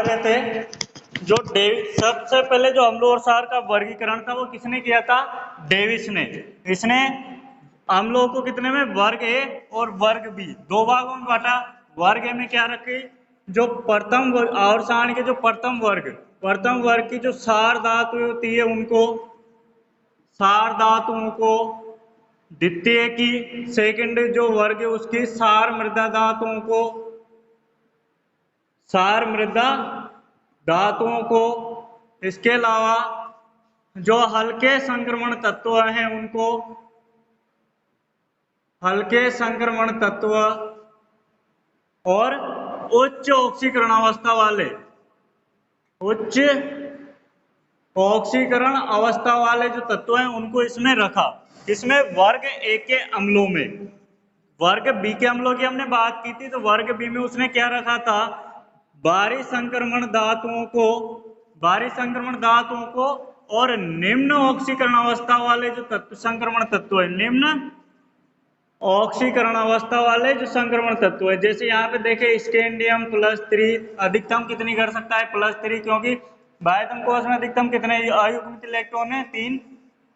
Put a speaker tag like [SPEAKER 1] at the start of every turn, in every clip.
[SPEAKER 1] कर रहे थे, जो सबसे पहले जो अम्ल और क्षार का वर्गीकरण था वो किसने किया था? डेविस ने। इसने अम्लों को कितने में, वर्ग ए और वर्ग बी, दो भागों में बांटा। वर्ग ए में क्या रखे, जो प्रथम और क्षार के जो प्रथम वर्ग की जो क्षार धातु होती है उनको, क्षार धातुओं को, द्वितीय की सेकंड जो वर्ग है उसकी क्षार मृदा धातुओं को, क्षार मृदा धातुओं को, इसके अलावा जो हल्के संक्रमण तत्व हैं उनको, हल्के संक्रमण तत्व, और उच्च ऑक्सीकरण अवस्था वाले, उच्च ऑक्सीकरण अवस्था वाले जो तत्व हैं उनको इसमें रखा। इसमें वर्ग ए के अम्लों में। वर्ग बी के अम्लों की हमने बात की थी, तो वर्ग बी में उसने क्या रखा था, बाहरी संक्रमण धातुओं को, बाहरी संक्रमण धातुओं को और निम्न ऑक्सीकरण अवस्था वाले जो तत्व, संक्रमण तत्व है, निम्न ऑक्सीकरण अवस्था वाले जो संक्रमण तत्व है। जैसे यहाँ पे देखे स्कैंडियम +3 अधिकतम कितनी कर सकता है, +3, क्योंकि बाह्यतम कोश में अधिकतम कितने अयुग्मित इलेक्ट्रॉन है, 3।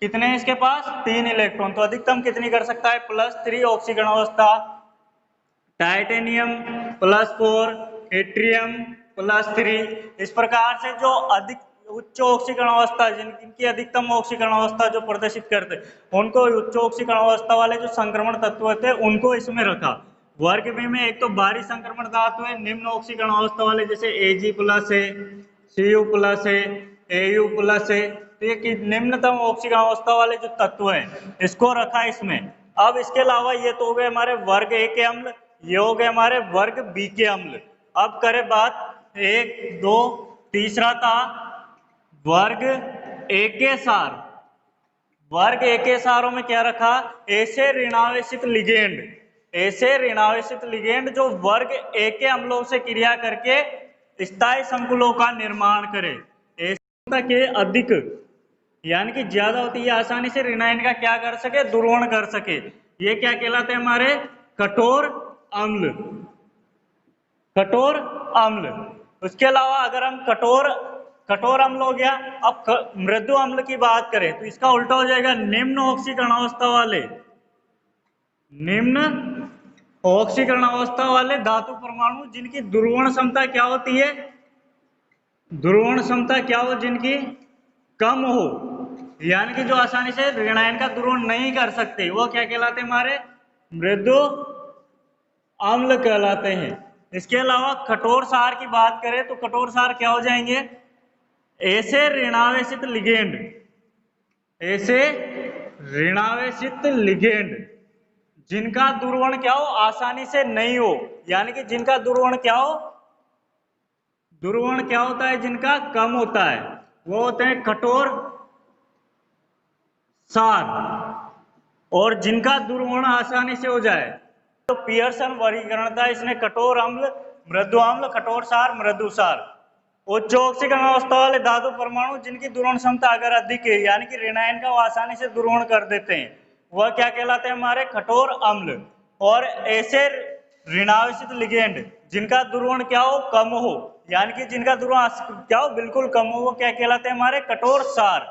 [SPEAKER 1] कितने हैं इसके पास, 3 इलेक्ट्रॉन, तो अधिकतम कितनी कर सकता है, +3 ऑक्सीकरण अवस्था। Titanium +4, atrium +3। इस प्रकार से जो अधिक उच्च ऑक्सीकरण अवस्था, जिनकी अधिकतम ऑक्सीकरण अवस्था जो प्रदर्शित करते, उनको उच्च ऑक्सीकरण अवस्था वाले जो संक्रमण तत्व थे उनको इसमें रखा। वर्ग बी में एक तो भारी संक्रमण धातु है, निम्न ऑक्सीकरण अवस्था वाले, जैसे Ag+ है, Cu+ है, Au+ है, तो ये निम्नतम ऑक्सीकरण अवस्था वाले जो तत्व हैं इसको रखा इसमें। अब इसके अलावा ये तो हो गए हमारे वर्ग ए के अम्ल, ये हो गए हमारे वर्ग बी के अम्ल। अब करें बात 1, 2, तीसरा था वर्ग ए के क्षार। वर्ग ए के क्षारों में क्या रखा, ऐसे ऋणावेशित लिगेंड, ऐसे ऋणावेशित लिगेंड जो वर्ग ए के अम्लों से क्रिया करके स्थायी संकुलों का निर्माण करे। ऐसा के अधिक यानी कि ज्यादा होती है, आसानी से ऋणायन का क्या कर सके, दुर्वण कर सके, ये क्या कहलाते हैं हमारे कठोर अम्ल, कठोर अम्ल। उसके अलावा अगर हम कठोर अम्ल हो गया, अब मृदु अम्ल की बात करें तो इसका उल्टा हो जाएगा, निम्न ऑक्सीकरण अवस्था वाले, निम्न ऑक्सीकरण अवस्था वाले धातु परमाणु जिनकी दुर्वण क्षमता क्या होती है, दुर्वण क्षमता क्या हो, जिनकी कम हो, यानी कि जो आसानी से ऋणायन का दुर्वण नहीं कर सकते, वो क्या कहलाते हैं, हमारे मृदु अम्ल कहलाते हैं। इसके अलावा कठोर क्षार की बात करें तो कठोर क्षार क्या हो जाएंगे, ऐसे ऋणावेशित लिगेंड, ऐसे ऋणावेशित लिगेंड जिनका दुर्वण क्या हो, आसानी से नहीं हो, यानी कि जिनका दुर्वण क्या हो, दुर्वण क्या होता है, जिनका कम होता है, वो होते हैं कठोर क्षार। और जिनका दुर्वण आसानी से हो जाए तो पियर्सन वर्गीकरण था, इसने कठोर अम्ल, मृदु अम्ल, कठोर क्षार, मृदु क्षार। उच्च ऑक्सीकरण अवस्था वाले धातु परमाणु जिनकी दुर्वण क्षमता अगर अधिक है, यानी कि ऋणायन का वो आसानी से दुर्वण कर देते हैं, वह क्या कहलाते हैं, हमारे कठोर अम्ल। और ऐसे ऋणावेशित लिगेंड जिनका दुर्वण क्या हो, कम हो, यानी कि जिनका दुर्वण क्या हो, बिल्कुल कम हो, वो क्या कहलाते हैं, हमारे कठोर क्षार।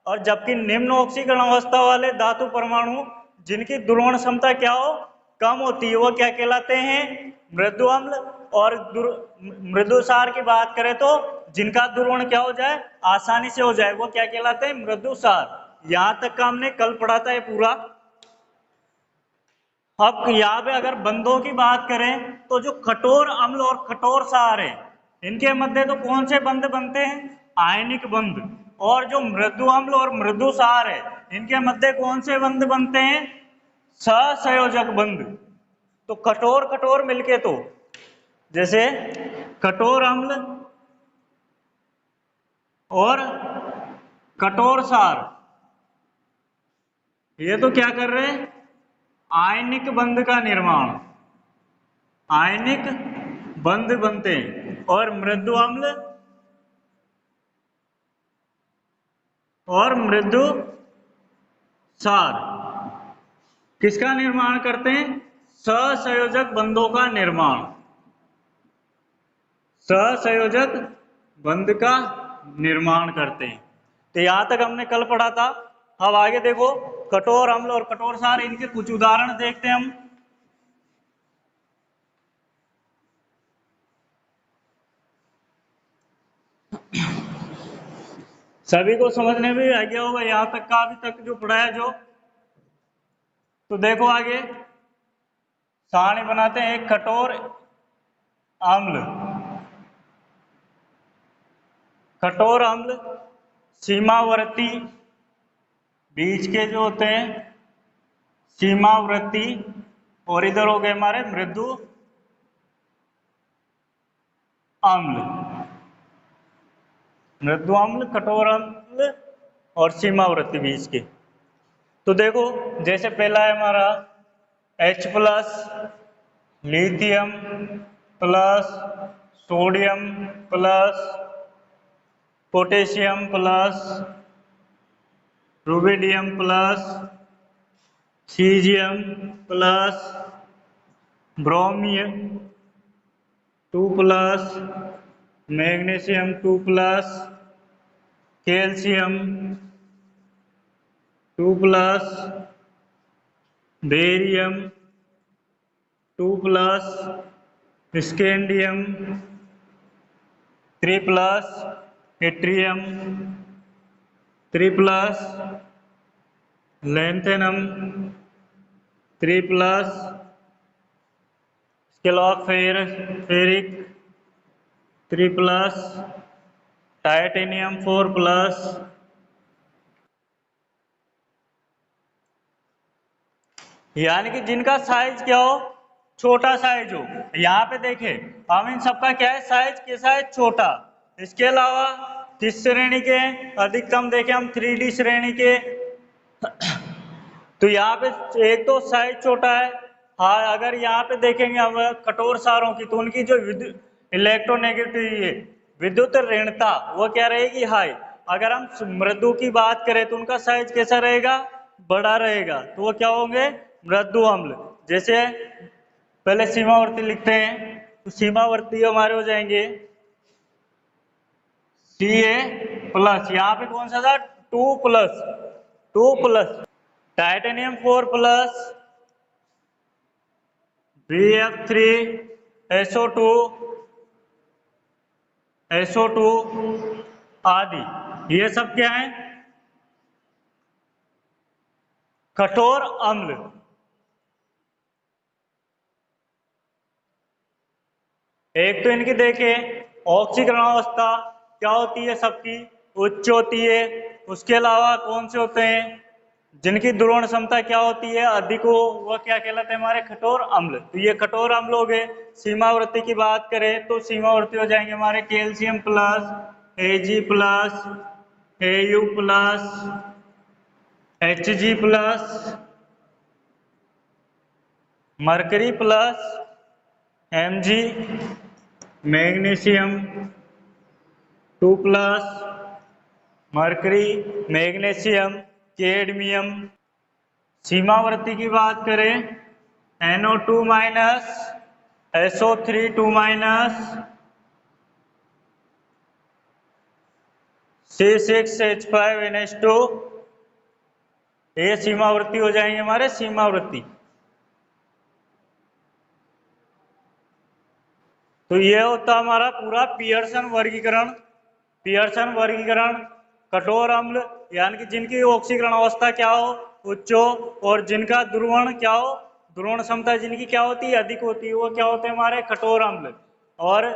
[SPEAKER 1] और जबकि निम्न ऑक्सीकरण अवस्था वाले धातु परमाणु जिनकी दुर्वण क्षमता क्या हो, कम होती है, वो क्या कहलाते हैं, मृदु अम्ल। और मृदु क्षार की बात करें तो जिनका दुर्वण क्या हो जाए, आसानी से हो जाए, वो क्या कहलाते हैं, मृदु क्षार। यहां तक का हमने कल पढ़ा था ये पूरा। अब यहाँ पे अगर बंधों की बात करें तो जो कठोर अम्ल और कठोर क्षार है, इनके मध्य तो कौन से बंध बनते हैं, आयनिक बंध। और जो मृदु अम्ल और मृदु क्षार है, इनके मध्य कौन से बंध बनते हैं, सहसंयोजक बंध। तो कठोर कठोर मिलके, तो जैसे कठोर अम्ल और कठोर क्षार, ये तो क्या कर रहे हैं, आयनिक बंध का निर्माण, आयनिक बंध बनते हैं। और मृदु अम्ल और मृदु क्षार किसका निर्माण करते हैं, सहसंयोजक बंधों का निर्माण, सहसंयोजक बंध का निर्माण करते हैं। तो यहां तक हमने कल पढ़ा था। अब आगे देखो, कठोर अम्ल और कठोर सार, इनके कुछ उदाहरण देखते हैं हम। सभी को समझने में आ गया होगा यहां तक का, अभी तक जो पढ़ा है जो। तो देखो आगे सारणी बनाते हैं। एक कठोर अम्ल, कठोर अम्ल सीमावर्ती, बीच के जो होते हैं सीमावर्ती, और इधर हो गए हमारे मृदु अम्ल। मृदु अम्ल, कठोर अम्ल और सीमावर्ती बीच के। तो देखो जैसे पहला है हमारा H plus, lithium plus, sodium plus, potassium plus, rubidium plus, caesium plus, ब्रोमियम 2 plus, magnesium 2 plus, calcium 2 plus, barium 2 plus, scandium 3 plus, atrium 3 plus, lanthanum 3 plus, इसके अलावा फेरिक 3 प्लस, टाइटेनियम 4 प्लस। यानी कि जिनका साइज क्या हो, छोटा साइज हो। यहाँ पे देखें हम इन सबका क्या है, साइज कैसा है, छोटा। इसके अलावा किस श्रेणी के अधिकतम देखें हम, 3D श्रेणी के। तो यहाँ पे एक तो साइज छोटा है। हाँ, अगर यहाँ पे देखेंगे हम कठोर सारों की, तो उनकी जो इलेक्ट्रोनेगेटिविटी है, विद्युत ऋणता, वो क्या रहेगी, हाई। अगर हम मृदु की बात करें तो उनका साइज कैसा रहेगा, बड़ा रहेगा। तो वो क्या होंगे, मृदु अम्ल। जैसे पहले सीमावर्ती लिखते हैं, तो सीमावर्ती हमारे हो जाएंगे Ca प्लस, यहाँ पे कौन सा था, 2 plus, 2 plus, titanium 4 plus, Bf3, SO2, SO2 आदि। ये सब क्या है, कठोर अम्ल। एक तो इनकी देखें ऑक्सीकरण अवस्था क्या होती है, सबकी उच्च होती है। उसके अलावा कौन से होते हैं, जिनकी ध्रुवण क्षमता क्या होती है, अधिक हो, वह क्या कहलाते हैं, हमारे कठोर अम्ल। तो ये कठोर अम्ल हो गए। सीमावर्ती की बात करें तो सीमावर्ती हो जाएंगे हमारे calcium plus, Ag plus, Au plus, Hg plus, mercury plus, Mg, magnesium 2 plus, mercury, magnesium, cadmium. सीमावर्ती की बात करें NO2 minus, SO3 2 minus, C6H5NH2, ये सीमावर्ती हो जाएंगे हमारे सीमावर्ती। तो ये होता हमारा पूरा पियर्सन वर्गीकरण। पियर्सन वर्गीकरण, कठोर अम्ल यानी कि जिनकी ऑक्सीकरण अवस्था क्या हो, उच्च हो, और जिनका ध्रुवण क्या हो, ध्रुवण क्षमता जिनकी क्या होती है, अधिक होती है, वो क्या होते हैं, हमारे कठोर अम्ल। और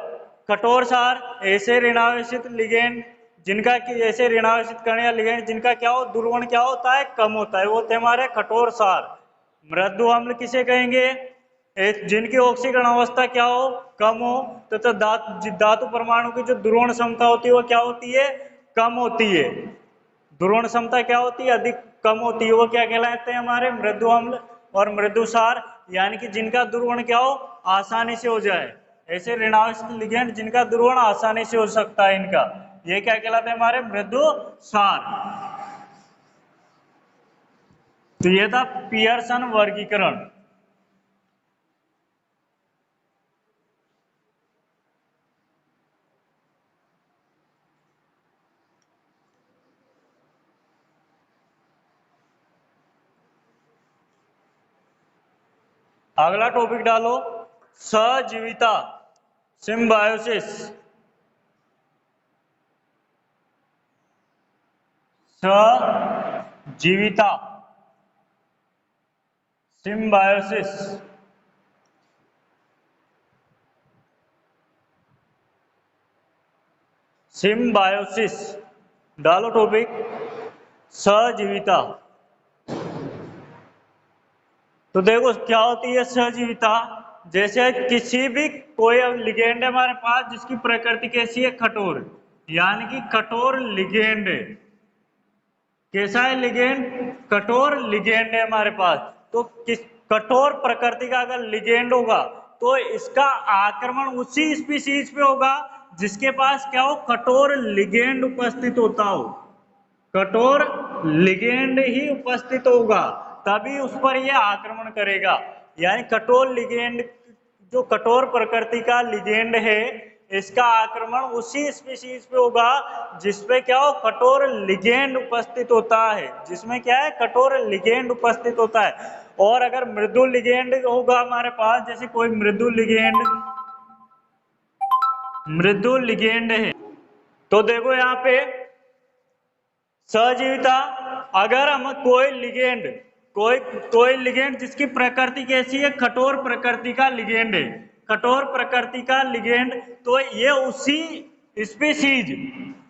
[SPEAKER 1] कठोर सार ऐसे ऋणावेशित लिगेंड, जिनका कि ऐसे ऋणावेशित कण या लिगेंड जिनका क्या हो, ध्रुवण क्या होता है, कम होता है, वो होते हैं हमारे कठोर सार। मृदु अम्ल किसे कहेंगे, जिनकी ऑक्सीकरण अवस्था क्या हो, कम हो, तथा धातु परमाणु की जो ध्रुवण क्षमता होती है वो क्या होती है, कम होती है। ध्रुवण क्षमता क्या होती है, अधिक कम होती है, वो क्या कहलाते हैं, हमारे मृदु अम्ल। और मृदु सार यानी कि जिनका ध्रुवण क्या हो, आसानी से हो जाए, ऐसे ऋणावेशित लिगेंड जिनका ध्रुवण आसानी से हो सकता है, इनका ये क्या कहलाते हैं, हमारे मृदु सार। तो ये था पियर्सन वर्गीकरण। अगला टॉपिक डालो, सजीविता, सिम्बायोसिस। सजीविता, सिम्बायोसिस। सिम्बायोसिस डालो टॉपिक, सजीविता। तो देखो क्या होती है सजीविता, जैसे किसी भी कोई लिगेंड है हमारे पास जिसकी प्रकृति कैसी है, कठोर, यानी कि कठोर लिगेंड है। कैसा है लिगेंड, कठोर लिगेंड है हमारे पास। तो किस कठोर प्रकृति का अगर लिगेंड होगा तो इसका आक्रमण उसी स्पीशीज पे होगा जिसके पास क्या हो, कठोर लिगेंड उपस्थित होता हो। कठोर लिगेंड ही उपस्थित होगा तभी उस पर यह आक्रमण करेगा। यानी कठोर लिगेंड, जो कठोर प्रकृति का लिगेंड है, इसका आक्रमण उसी स्पीशीज पे होगा जिसपे क्या हो, कठोर लिगेंड उपस्थित होता है, जिसमें क्या है, कठोर लिगेंड उपस्थित होता है। और अगर मृदु लिगेंड होगा हमारे पास, जैसे कोई मृदु लिगेंड है, तो देखो यहाँ पे सजीविता, अगर हम कोई लिगेंड जिसकी प्रकृति कैसी है, कठोर प्रकृति का लिगेंड है, कठोर प्रकृति का लिगेंड, तो ये उसी स्पीशीज,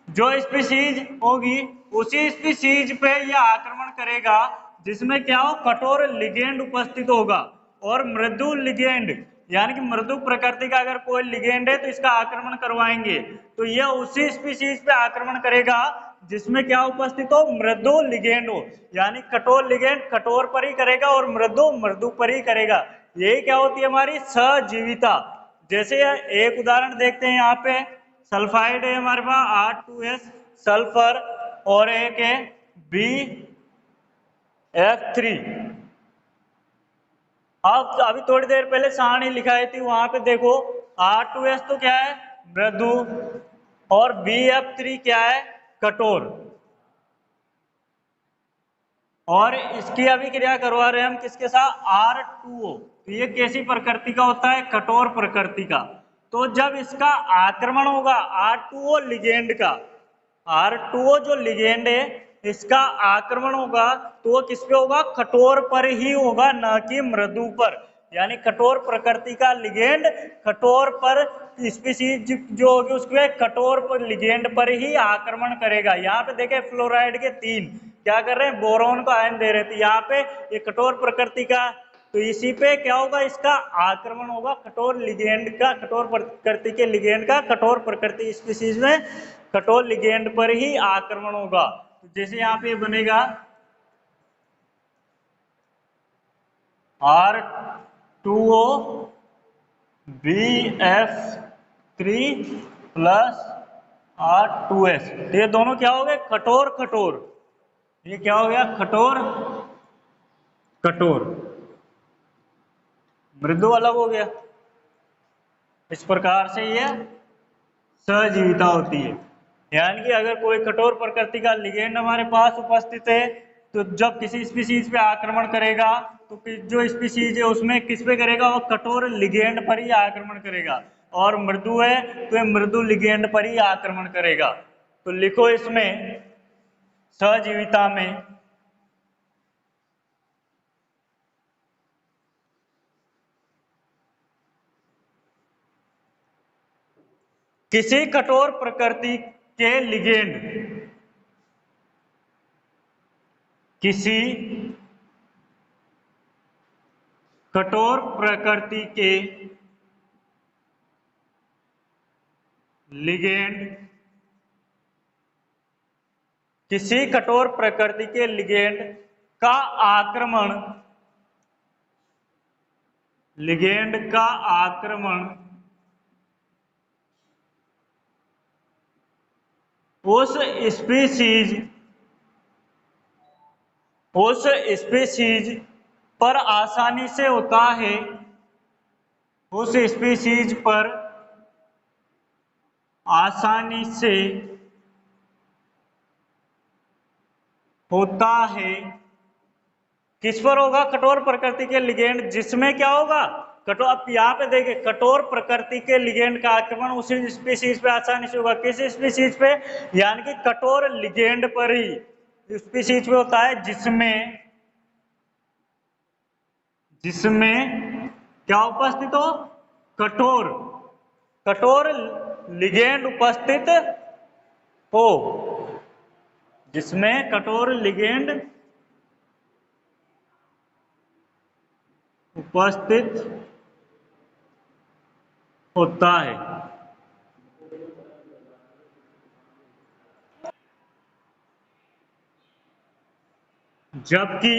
[SPEAKER 1] जो स्पीशीज होगी उसी स्पीशीज पे यह आक्रमण करेगा जिसमें क्या हो, कठोर लिगेंड उपस्थित होगा। और मृदु लिगेंड, यानी कि मृदु प्रकृति का अगर कोई लिगेंड है तो इसका आक्रमण करवाएंगे, तो यह उसी स्पीशीज पे आक्रमण करेगा जिसमें क्या उपस्थित हो, मृदु लिगेंड हो। यानी कठोर लिगेंड कठोर पर ही करेगा और मृदु मृदु पर ही करेगा। यही क्या होती है हमारी सजीविता। जैसे एक उदाहरण देखते हैं, यहाँ पे सल्फाइड है हमारे पास R2S सल्फर, और एक है BF3। अब अभी थोड़ी देर पहले सारणी लिखाई थी, वहां पे देखो R2S तो क्या है, मृदु, और BF3 क्या है, कठोर। और इसकी अभी क्रिया करवा रहे हैं हम किसके साथ, R2O। तो ये कैसी प्रकृति का होता है, कठोर प्रकृति का। तो जब इसका आक्रमण होगा R2O लिगेंड का, R2O जो लिगेंड है इसका आक्रमण होगा तो वो किस पे होगा, कठोर पर ही होगा, न कि मृदु पर। यानी कठोर प्रकृति का लिगेंड कठोर पर, स्पीशीज जो होगी उसके कठोर पर लिगेंड पर ही आक्रमण करेगा। यहाँ पे देखें फ्लोराइड के 3 क्या कर रहे हैं, बोरोन को आयन दे रहे थे, यहाँ पे ये कठोर प्रकृति का, तो इसी पे क्या होगा, इसका आक्रमण होगा कठोर लिगेंड का, कठोर प्रकृति के लिगेंड का कठोर प्रकृति स्पीशीज में कठोर लिगेंड पर ही आक्रमण होगा। तो जैसे यहाँ पे बनेगा R2O BF3 प्लस R2S, ये दोनों क्या हो गए, कठोर कठोर। ये क्या हो गया, कठोर कठोर, मृदु अलग हो गया। इस प्रकार से ये सजीविता होती है। यानी कि अगर कोई कठोर प्रकृति का लिगेंड हमारे पास उपस्थित है तो जब किसी स्पीशीज पे आक्रमण करेगा तो जो स्पीशीज है उसमें किस पे करेगा, वो कठोर लिगेंड पर ही आक्रमण करेगा। और मृदु है तो ये मृदु लिगेंड पर ही आक्रमण करेगा। तो लिखो इसमें सजीविता में किसी कठोर प्रकृति के लिगेंड, किसी कठोर प्रकृति के लिगेंड, किसी कठोर प्रकृति के लिगेंड का आक्रमण, लिगेंड का आक्रमण उस स्पीशीज पर आसानी से होता है, उस स्पीशीज पर आसानी से होता है किस पर होगा? कठोर प्रकृति के लिगेंड जिसमें क्या होगा? कठोर। अब यहाँ पे देखिए, कठोर प्रकृति के लिगेंड का आक्रमण उसी स्पीशीज पे आसानी से होगा। किस स्पीशीज पे? यानी कि कठोर लिगेंड पर ही स्पीशीज पे होता है जिसमें क्या उपस्थित हो? कठोर कठोर लिगेंड उपस्थित हो, जिसमें कठोर लिगेंड उपस्थित होता है। जबकि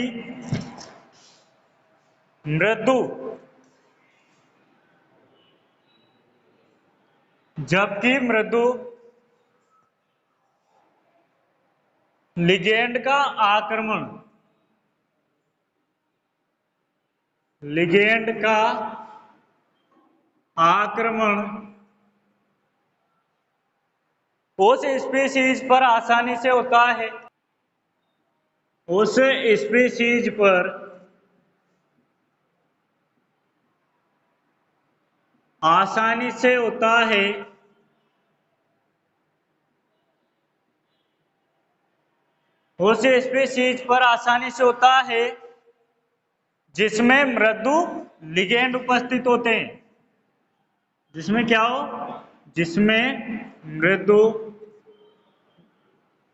[SPEAKER 1] मृदु लिगेंड का आक्रमण उस स्पीशीज पर आसानी से होता है, उस स्पीशीज पर आसानी से होता है उस स्पीशीज पर आसानी से होता है जिसमें मृदु लिगेंड उपस्थित होते हैं। जिसमें क्या हो? जिसमें मृदु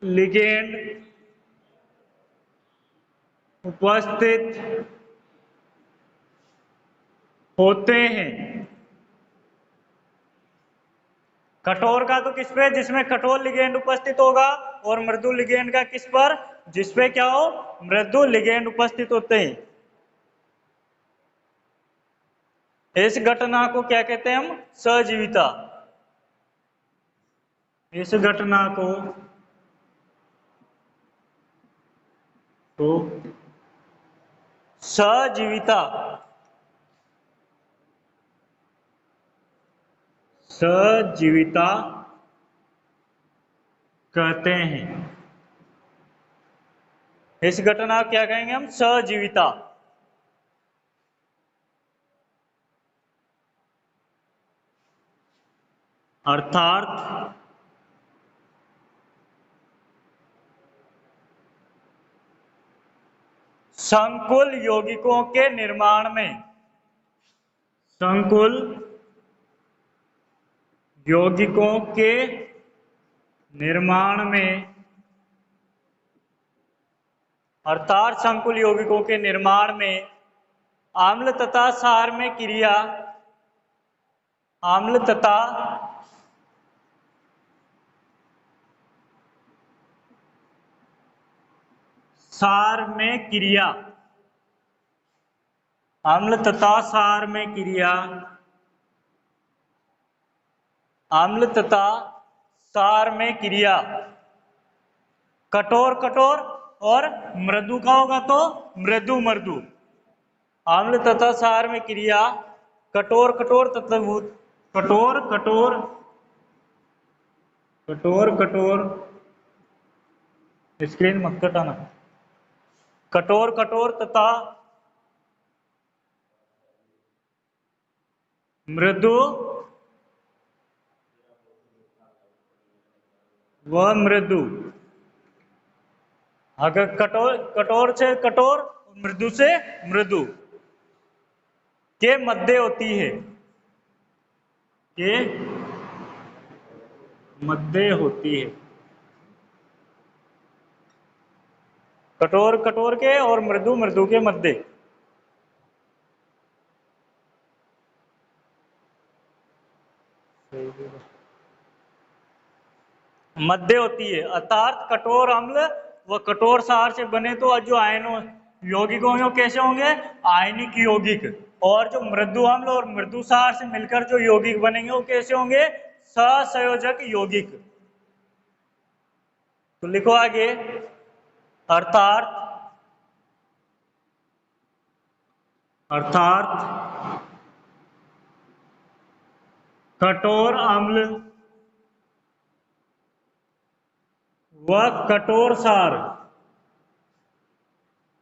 [SPEAKER 1] लिगेंड उपस्थित होते हैं। कठोर का तो किस पे? जिसमें कठोर लिगेंड उपस्थित होगा। और मृदु लिगेंड का किस पर? जिसपे क्या हो? मृदु लिगेंड उपस्थित होते हैं। इस घटना को क्या कहते हैं हम? सहजीविता। इस घटना को तो सहजीविता कहते हैं। इस घटना को क्या कहेंगे हम? सहजीविता। अर्थात संकुल यौगिकों के निर्माण में अर्थात संकुल यौगिकों के निर्माण में आम्ल तथा क्षार में क्रिया आम्ल तथा क्षार में क्रिया कठोर और मृदु का होगा तो मृदु आम्ल तथा क्षार में क्रिया कठोर तथा कठोर स्क्रीन मत कटाना। कठोर तथा मृदु अगर कठोर से कठोर, मृदु से मृदु के मध्य होती है, कठोर के और मृदु के मध्य होती है। अर्थात कठोर अम्ल व कठोर क्षार से बने तो जो यौगिक होंगे वो कैसे होंगे? आयनिक यौगिक। और जो मृदु अम्ल और मृदु क्षार से मिलकर जो यौगिक बनेंगे वो कैसे होंगे? सहसंयोजक यौगिक। तो लिखो आगे, अर्थात कठोर अम्ल व कठोर क्षार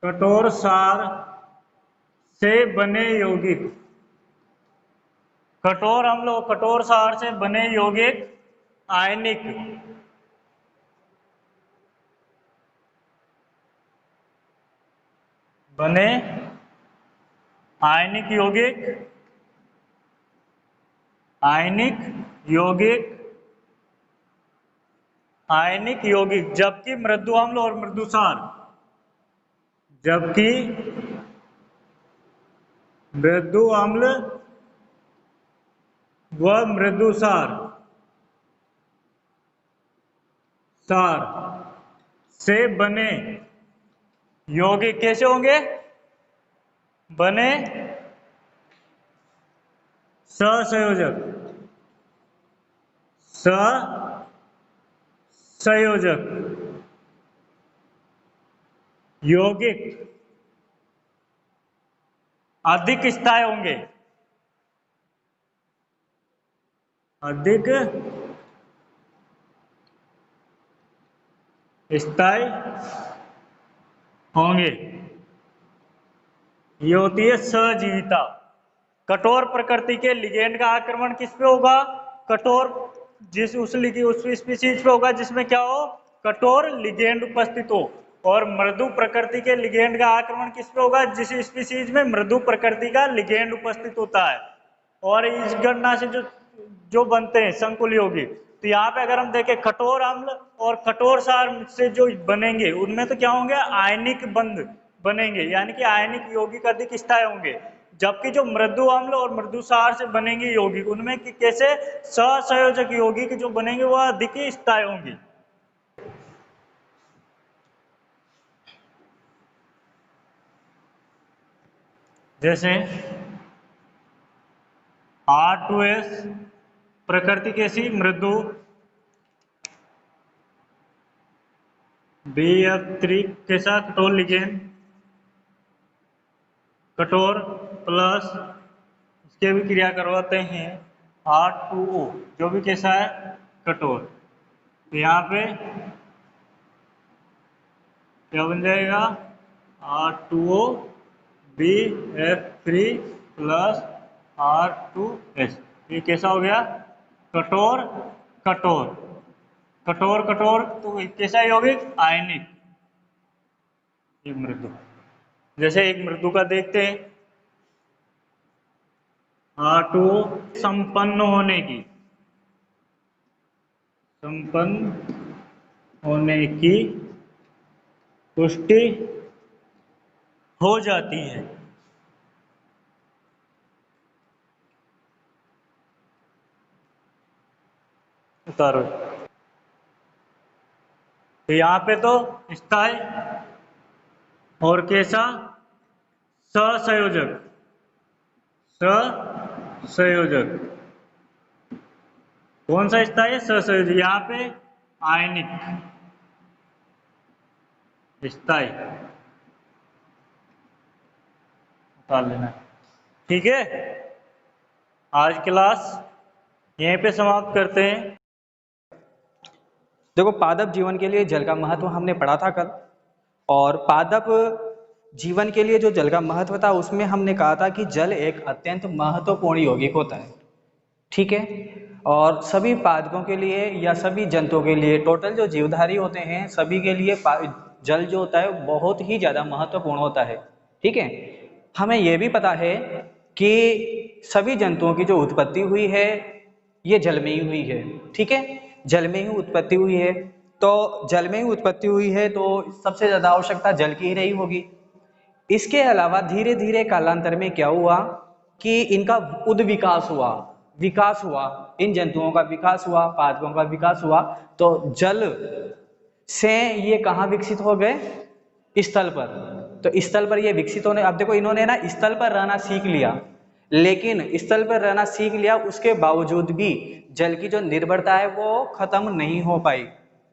[SPEAKER 1] कठोर सार से बने यौगिक, कठोर अम्ल और कठोर सार से बने यौगिक आयनिक, बने आयनिक यौगिक, आयनिक यौगिक, आयनिक यौगिक, जबकि मृदु अम्ल और मृदु सार, जबकि मृदु अम्ल व मृदु सार से बने यौगिक कैसे होंगे? बने सहसंयोजक, सहसंयोजक यौगिक अधिक स्थायी होंगे, अधिक स्थायी होंगे। ये होती है सहजीविता। कठोर प्रकृति के लिगेंड का आक्रमण किस पे होगा? कठोर उस स्पीशीज पे होगा जिसमें क्या हो? कठोर लिगेंड उपस्थित हो। और मृदु प्रकृति के लिगेंड का आक्रमण किस पे होगा? जिस स्पीशीज में मृदु प्रकृति का लिगेंड उपस्थित होता है। और इस गणना से जो बनते हैं संकुल यौगिक, तो यहाँ पे अगर हम देखें कठोर अम्ल और कठोर सार से जो बनेंगे उनमें तो क्या होंगे? आयनिक बंध बनेंगे, यानी कि आयनिक यौगिक अधिक स्थायी होंगे। जबकि जो मृदु अम्ल और मृदु सार से बनेंगे यौगिक, उनमें कैसे सहसंयोजक यौगिक जो बनेंगे वह अधिक स्थायी होंगे। जैसे R2S प्रकृति कैसी? मृदु, BF3 कैसा? कठोर लिगेंड, कठोर प्लस इसके भी क्रिया करवाते हैं R2O जो भी कैसा है? कठोर। तो यहाँ पे क्या बन जाएगा? R2O BF3 plus R2S। ये कैसा हो गया? कठोर कठोर कठोर कठोर, तो कैसा यौगिक? आयनिक। ये मृदु। जैसे एक मृदु का देखते हैं, R2O संपन्न होने की, संपन्न होने की पुष्टि हो जाती है। उतारो। तो यहाँ पे तो स्थायी और कैसा? सहसंयोजक, सहसंयोजक। कौन सा स्थायी? सहसंयोजक। यहाँ पे आयनिक स्थायी उतार लेना। ठीक है, आज क्लास यहीं पे समाप्त करते हैं।
[SPEAKER 2] देखो, पादप जीवन के लिए जल का महत्व हमने पढ़ा था कल, और पादप जीवन के लिए जो जल का महत्व था उसमें हमने कहा था कि जल एक अत्यंत महत्वपूर्ण यौगिक होता है। ठीक है, और सभी पादपों के लिए या सभी जंतुओं के लिए, टोटल जो जीवधारी होते हैं सभी के लिए जल जो होता है बहुत ही ज़्यादा महत्वपूर्ण होता है। ठीक है, हमें यह भी पता है कि सभी जंतुओं की जो उत्पत्ति हुई है ये जल में ही हुई है। ठीक है, जल में ही उत्पत्ति हुई है, तो जल में ही उत्पत्ति हुई है तो सबसे ज़्यादा आवश्यकता जल की ही रही होगी। इसके अलावा धीरे धीरे कालांतर में क्या हुआ कि इनका उद्विकास हुआ, विकास हुआ, इन जंतुओं का विकास हुआ, पादपों का विकास हुआ, तो जल से ये कहाँ विकसित हो गए? स्थल पर। तो स्थल पर ये विकसित होने, अब देखो इन्होंने ना स्थल पर रहना सीख लिया, लेकिन स्थल पर रहना सीख लिया उसके बावजूद भी जल की जो निर्भरता है वो खत्म नहीं हो पाई।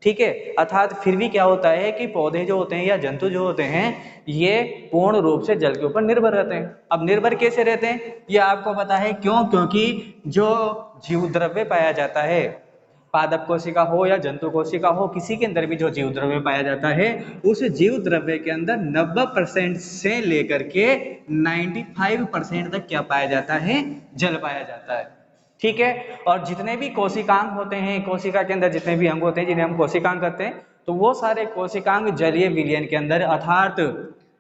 [SPEAKER 2] ठीक है, अर्थात फिर भी क्या होता है कि पौधे जो होते हैं या जंतु जो होते हैं ये पूर्ण रूप से जल के ऊपर निर्भर रहते हैं। अब निर्भर कैसे रहते हैं ये आपको पता है, क्यों? क्योंकि जो जीव द्रव्य पाया जाता है पादप कोशिका हो या जंतु कोशिका हो, किसी के अंदर भी जो जीव द्रव्य पाया जाता है, उस जीव द्रव्य के अंदर 90% से लेकर के 95% तक क्या पाया जाता है, जल पाया जाता है। ठीक है। और जितने भी कोशिकांग होते हैं, कोशिका के अंदर जितने भी अंग होते हैं जिन्हें हम कोशिकांग कहते हैं, तो वो सारे कोशिकांग जलीय विलयन के अंदर अर्थात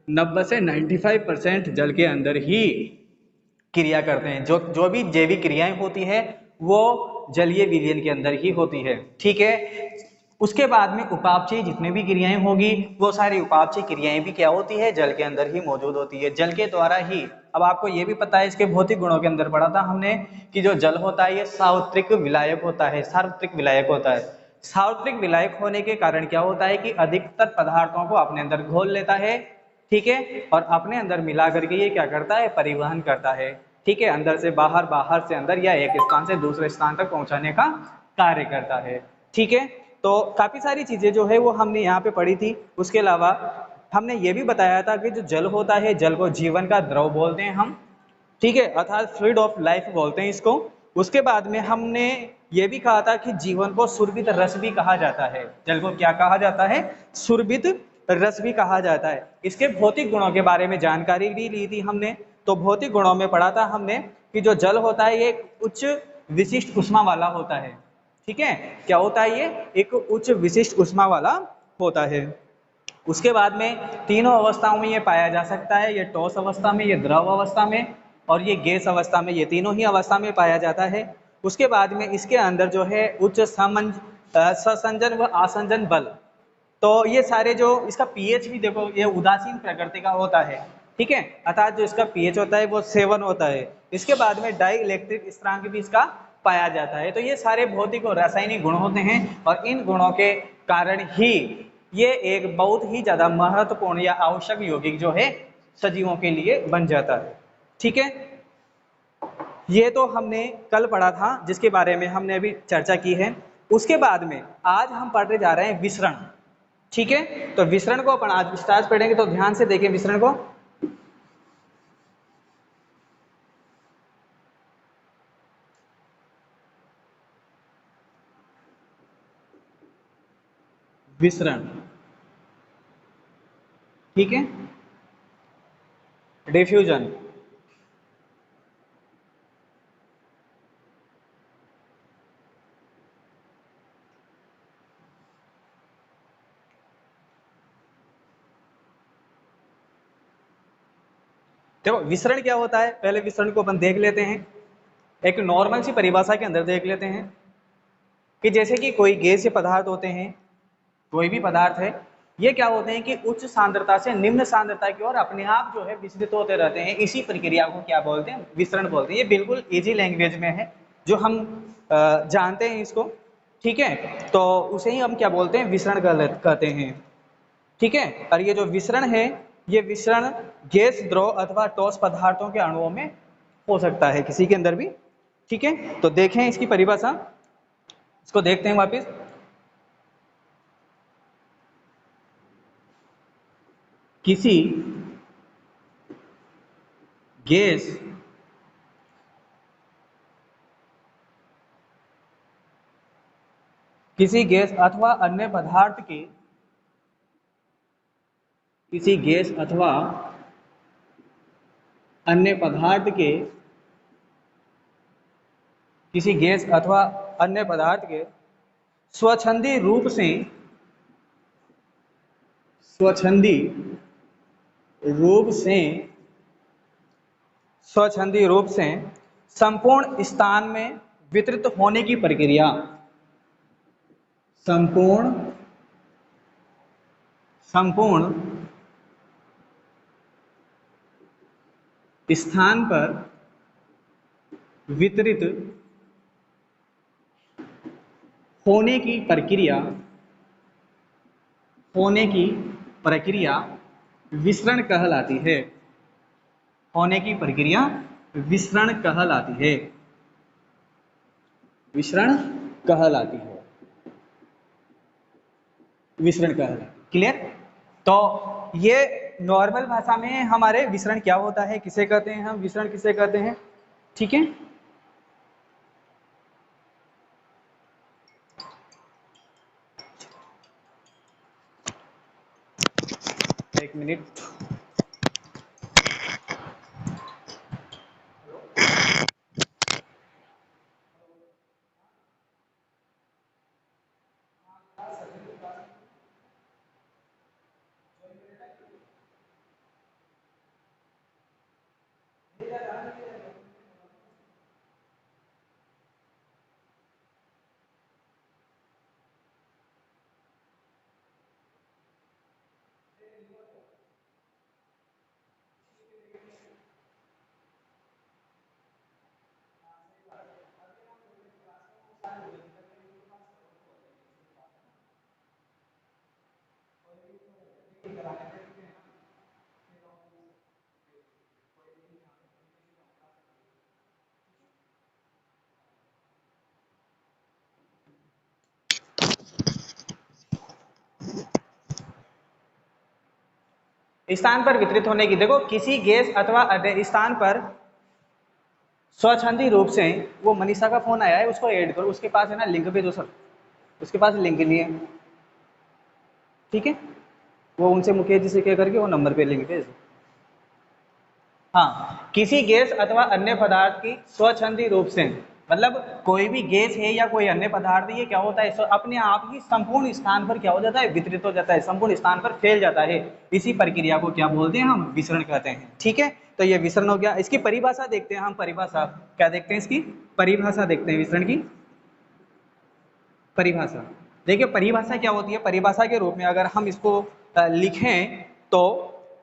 [SPEAKER 2] 90 से 95% जल के अंदर ही क्रिया करते हैं। जो भी जैविक क्रियाएं होती है वो जलीय विलयन के अंदर ही होती है। ठीक है। उसके बाद में उपापचयी जितने भी क्रियाएं होगी वो सारी उपापचयी क्रियाएं भी क्या होती है, जल के अंदर ही मौजूद होती है, जल के द्वारा ही। अब आपको ये भी पता है, इसके भौतिक गुणों के अंदर पढ़ा था हमने कि जो जल होता है ये सार्वत्रिक विलायक होता है, सार्वत्रिक विलायक होता है। सार्वत्रिक विलायक होने के कारण क्या होता है कि अधिकतर पदार्थों को अपने अंदर घोल लेता है। ठीक है। और अपने अंदर मिला करके ये क्या करता है, परिवहन करता है। ठीक है। अंदर से बाहर, बाहर से अंदर, या एक स्थान से दूसरे स्थान तक पहुंचाने का कार्य करता है। ठीक है। तो काफी सारी चीजें जो है वो हमने यहाँ पे पढ़ी थी। उसके अलावा हमने ये भी बताया था कि जो जल होता है, जल को जीवन का द्रव बोलते हैं हम। ठीक है। अर्थात फ्लूइड ऑफ लाइफ बोलते हैं इसको। उसके बाद में हमने ये भी कहा था कि जीवन को सुरभित रस भी कहा जाता है। जल को क्या कहा जाता है, सुरभित रस भी कहा जाता है। इसके भौतिक गुणों के बारे में जानकारी भी ली थी हमने। तो भौतिक गुणों में पढ़ा था हमने कि जो जल होता है ये उच्च विशिष्ट ऊष्मा वाला होता है। ठीक है। क्या होता है, ये एक उच्च विशिष्ट ऊष्मा वाला होता है। उसके बाद में तीनों अवस्थाओं में ये पाया जा सकता है, ये ठोस अवस्था में, ये द्रव अवस्था में, और ये गैस अवस्था में। ये तीनों ही अवस्था में पाया जाता है। उसके बाद में इसके अंदर जो है उच्च ससंजन व आसंजन बल। तो ये सारे जो इसका पीएच भी देखो ये उदासीन प्रकृति का होता है। ठीक है। अर्थात जो इसका पीएच होता है वो 7 होता है। इसके बाद में डाई इलेक्ट्रिक स्थिरांक भी इसका पाया जाता है। तो ये सारे भौतिक और रासायनिक गुण होते हैं, और इन गुणों के कारण ही ये एक बहुत ही ज्यादा महत्वपूर्ण या आवश्यक यौगिक जो है सजीवों के लिए बन जाता है। ठीक है। ये तो हमने कल पढ़ा था, जिसके बारे में हमने अभी चर्चा की है। उसके बाद में आज हम पढ़ने जा रहे हैं विसरण। ठीक है। तो विसरण को अपन आज विस्तार से पढ़ेंगे, तो ध्यान से देखें विसरण को। विसरण, ठीक है। डिफ्यूजन, देखो विसरण क्या होता है, पहले विसरण को अपन देख लेते हैं। एक नॉर्मल सी परिभाषा के अंदर देख लेते हैं कि जैसे कि कोई गैसीय पदार्थ होते हैं, कोई भी पदार्थ है, ये क्या होते हैं कि उच्च सांद्रता से निम्न सांद्रता की ओर अपने आप जो है विचलित होते रहते हैं। इसी प्रक्रिया को क्या बोलते हैं, विसरण बोलते हैं। ये बिल्कुल इजी लैंग्वेज में है, जो हम जानते हैं इसको। ठीक है। तो उसे ही हम क्या बोलते हैं, विसरण कहते हैं। ठीक है। और ये जो विसरण है, ये विसरण गैस, द्रव अथवा ठोस पदार्थों के अणुओं में हो सकता है, किसी के अंदर भी। ठीक है। तो देखें इसकी परिभाषा, इसको देखते हैं वापस। किसी गैस अथवा अन्य पदार्थ के, किसी गैस अथवा अन्य पदार्थ के, किसी गैस अथवा अन्य पदार्थ के स्वच्छंदी रूप से, स्वच्छंदी रूप से, स्वच्छंदी रूप से संपूर्ण स्थान में वितरित होने की प्रक्रिया, संपूर्ण स्थान पर वितरित होने की प्रक्रिया, विसरण कहलाती है। होने की प्रक्रिया विसरण कहलाती है, विसरण कहलाती है, विसरण कहलाती। क्लियर। तो ये नॉर्मल भाषा में हमारे विसरण क्या होता है, किसे कहते हैं हम, विसरण किसे कहते हैं। ठीक है। एक मिनट। स्थान पर वितरित होने की, देखो किसी गैस अथवा अन्य स्थान पर स्वच्छंदी रूप से, वो मनीषा का फोन आया है, उसको ऐड करो, उसके पास है ना लिंक भेजो सर, उसके पास लिंक नहीं है, ठीक है, वो उनसे मुकेश जी से कह करके वो नंबर पे लिंक भेज दो। हाँ, किसी गैस अथवा अन्य पदार्थ की स्वच्छंदी रूप से, मतलब कोई भी गैस है या कोई अन्य पदार्थ, ये क्या होता है, अपने आप ही संपूर्ण स्थान पर क्या हो जाता है, वितरित हो जाता है, संपूर्ण स्थान पर फैल जाता है। इसी प्रक्रिया को क्या बोलते हैं हम, विसरण कहते हैं, ठीक है। तो ये विसरण हो गया। इसकी परिभाषा देखते हैं हम, परिभाषा क्या देखते हैं, इसकी परिभाषा देखते हैं विसरण की परिभाषा। देखिए परिभाषा क्या होती है, परिभाषा के रूप में अगर हम इसको लिखें तो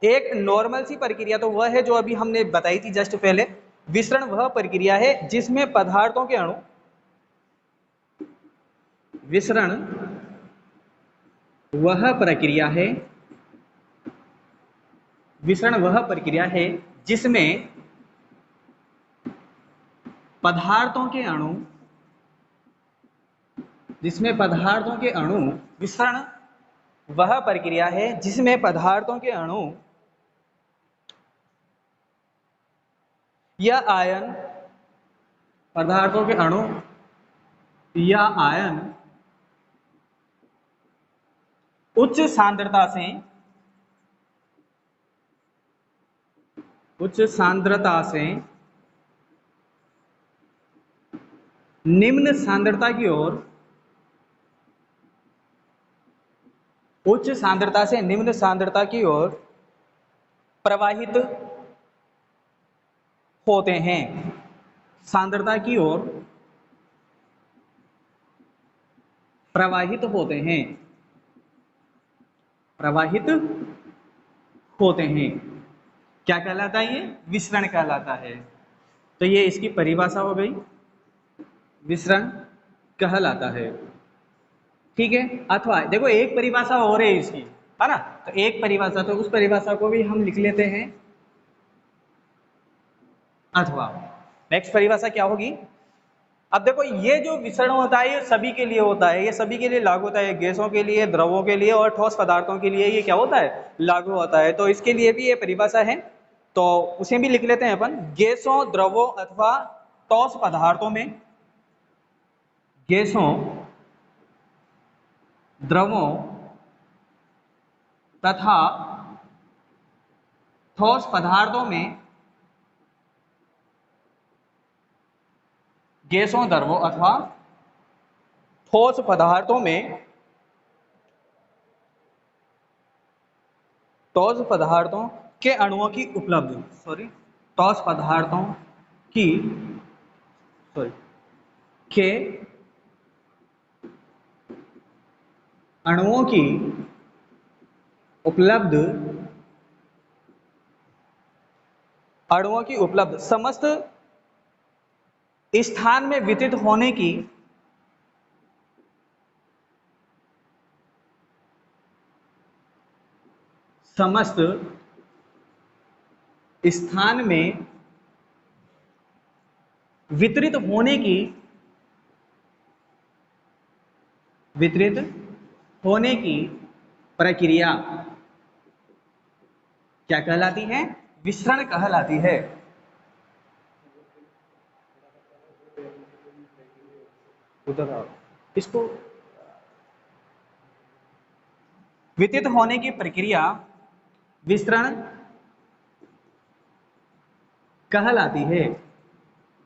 [SPEAKER 2] एक नॉर्मल सी प्रक्रिया तो वह है जो अभी हमने बताई थी जस्ट पहले। विसरण वह प्रक्रिया है जिसमें पदार्थों के अणु, विसरण वह प्रक्रिया है, विसरण वह प्रक्रिया है जिसमें पदार्थों के अणु, जिसमें पदार्थों के अणु, विसरण वह प्रक्रिया है जिसमें पदार्थों के अणु या आयन, पदार्थों के अणु या आयन उच्च सांद्रता से, उच्च सांद्रता से निम्न सांद्रता की ओर, उच्च सांद्रता से निम्न सांद्रता की ओर प्रवाहित होते हैं, सांद्रता की ओर प्रवाहित होते हैं, प्रवाहित होते हैं। क्या कहलाता है ये, विसरण कहलाता है। तो ये इसकी परिभाषा हो गई, विसरण कहलाता है, ठीक है। अथवा देखो एक परिभाषा और है इसकी, है ना, तो एक परिभाषा, तो उस परिभाषा को भी हम लिख लेते हैं, अथवा। नेक्स्ट परिभाषा क्या होगी, अब देखो ये जो विसरण होता है ये सभी के लिए होता है, ये सभी के लिए लागू होता है, गैसों के लिए, द्रवों के लिए और ठोस पदार्थों के लिए ये क्या होता है, लागू होता है। तो इसके लिए भी ये परिभाषा है, तो उसे भी लिख लेते हैं अपन। गैसों, द्रवों अथवा ठोस पदार्थों में, गैसों, द्रवों तथा ठोस पदार्थों में, गैसों, द्रवों अथवा ठोस पदार्थों में, ठोस पदार्थों के अणुओं की उपलब्ध, सॉरी, ठोस पदार्थों की, सॉरी, के अणुओं की उपलब्ध, अणुओं की उपलब्ध समस्त स्थान में वितरित होने की, समस्त स्थान में वितरित होने की, वितरित होने की प्रक्रिया क्या कहलाती है, विसरण कहलाती है। उधर आओ, इसको, वितरित होने की प्रक्रिया विसरण कहलाती है,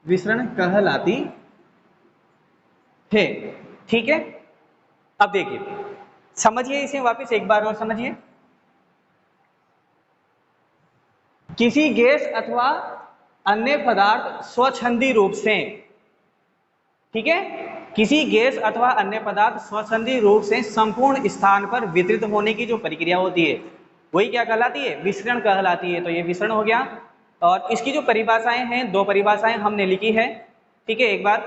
[SPEAKER 2] विसरण कहलाती है। ठीक है, अब देखिए समझिए इसे वापस एक बार और समझिए। किसी गैस अथवा अन्य पदार्थ स्वच्छंदी रूप से, ठीक है, किसी गैस अथवा अन्य पदार्थ स्वच्छंदी रूप से संपूर्ण स्थान पर वितरित होने की जो प्रक्रिया होती है वही क्या कहलाती है, विसरण कहलाती है। तो ये विसरण हो गया। और इसकी जो परिभाषाएं हैं, दो परिभाषाएं हमने लिखी है। ठीक है, एक बार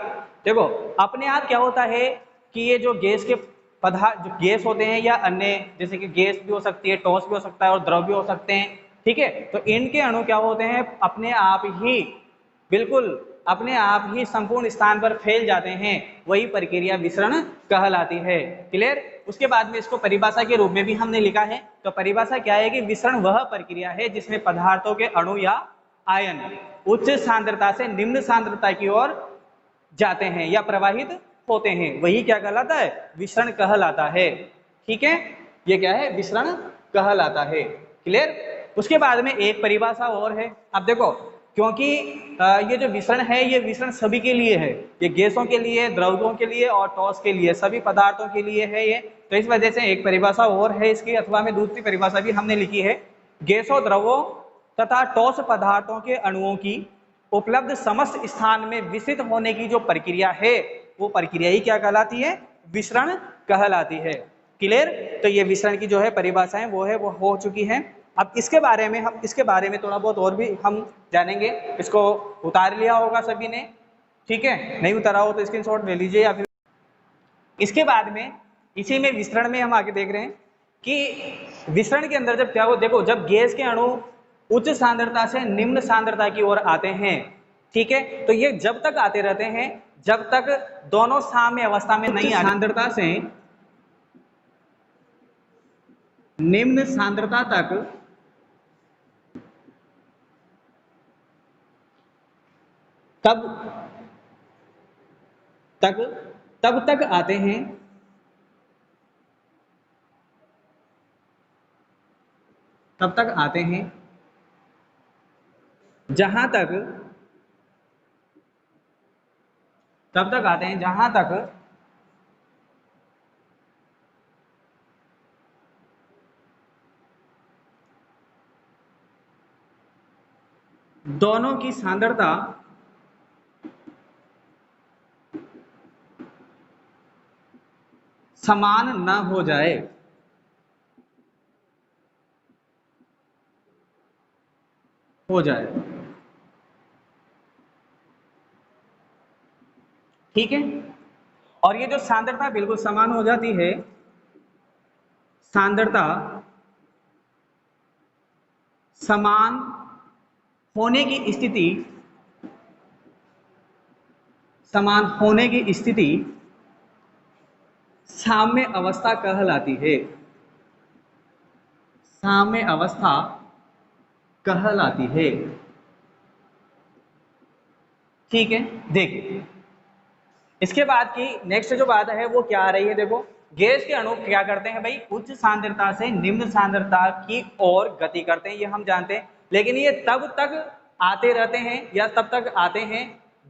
[SPEAKER 2] देखो, अपने आप क्या होता है कि ये जो गैस के पदार्थ, जो गैस होते हैं या अन्य, जैसे कि गैस भी हो सकती है, ठोस भी हो सकता है और द्रव भी हो सकते हैं। ठीक है, तो इनके अणु क्या होते हैं, अपने आप ही, बिल्कुल अपने आप ही संपूर्ण स्थान पर फैल जाते हैं, वही प्रक्रिया विसरण कहलाती है। क्लियर। उसके बाद में इसको परिभाषा के रूप में भी हमने लिखा है। तो परिभाषा क्या है कि विसरण वह प्रक्रिया है जिसमें पदार्थों के अणु या आयन उच्च सांद्रता से निम्न सांद्रता की ओर जाते हैं या प्रवाहित होते हैं, वही क्या कहलाता है, विसरण कहलाता है। ठीक है, ये क्या है, विसरण कहलाता है। क्लियर। उसके बाद में एक परिभाषा और है। अब देखो, क्योंकि ये जो विसरण है, ये विसरण सभी के लिए है, ये गैसों के लिए, द्रवों के लिए और ठोस के लिए, सभी पदार्थों के लिए है ये। तो इस वजह से एक परिभाषा और है इसकी, अथवा में दूसरी परिभाषा भी हमने लिखी है। गैसों, द्रवों तथा ठोस पदार्थों के अणुओं की उपलब्ध समस्त स्थान में विसरित होने की जो प्रक्रिया है, वो प्रक्रिया ही क्या कहलाती है, विसरण कहलाती है। क्लियर। तो ये विसरण की जो है परिभाषाएं वो है, वो हो चुकी है। अब इसके बारे में हम, इसके बारे में थोड़ा बहुत और भी हम जानेंगे। इसको उतार लिया होगा सभी ने, ठीक है, नहीं उतारा हो तो स्क्रीनशॉट ले लीजिए। या फिर इसके बाद में इसी में विसरण में हम आगे देख रहे हैं कि विसरण के अंदर जब क्या हो, देखो, जब गैस के अणु उच्च सांद्रता से निम्न सांद्रता की ओर आते हैं, ठीक है, तो ये जब तक आते रहते हैं जब तक दोनों साम्य अवस्था में नहीं आते, सांद्रता से निम्न सांद्रता तक तब तक तब तक आते हैं तब तक आते हैं जहां तक तब तक आते हैं जहां तक दोनों की सांद्रता समान न हो जाए, ठीक है। और ये जो सांद्रता बिल्कुल समान हो जाती है, सांद्रता समान होने की स्थिति, समान होने की स्थिति साम्य अवस्था कहलाती है, साम्य अवस्था कहलाती है। ठीक है, देखिए इसके बाद की नेक्स्ट जो बात है वो क्या आ रही है, देखो, गैस के अणु क्या करते हैं भाई, उच्च सांद्रता से निम्न सांद्रता की ओर गति करते हैं, ये हम जानते हैं। लेकिन ये तब तक आते रहते हैं या तब तक आते हैं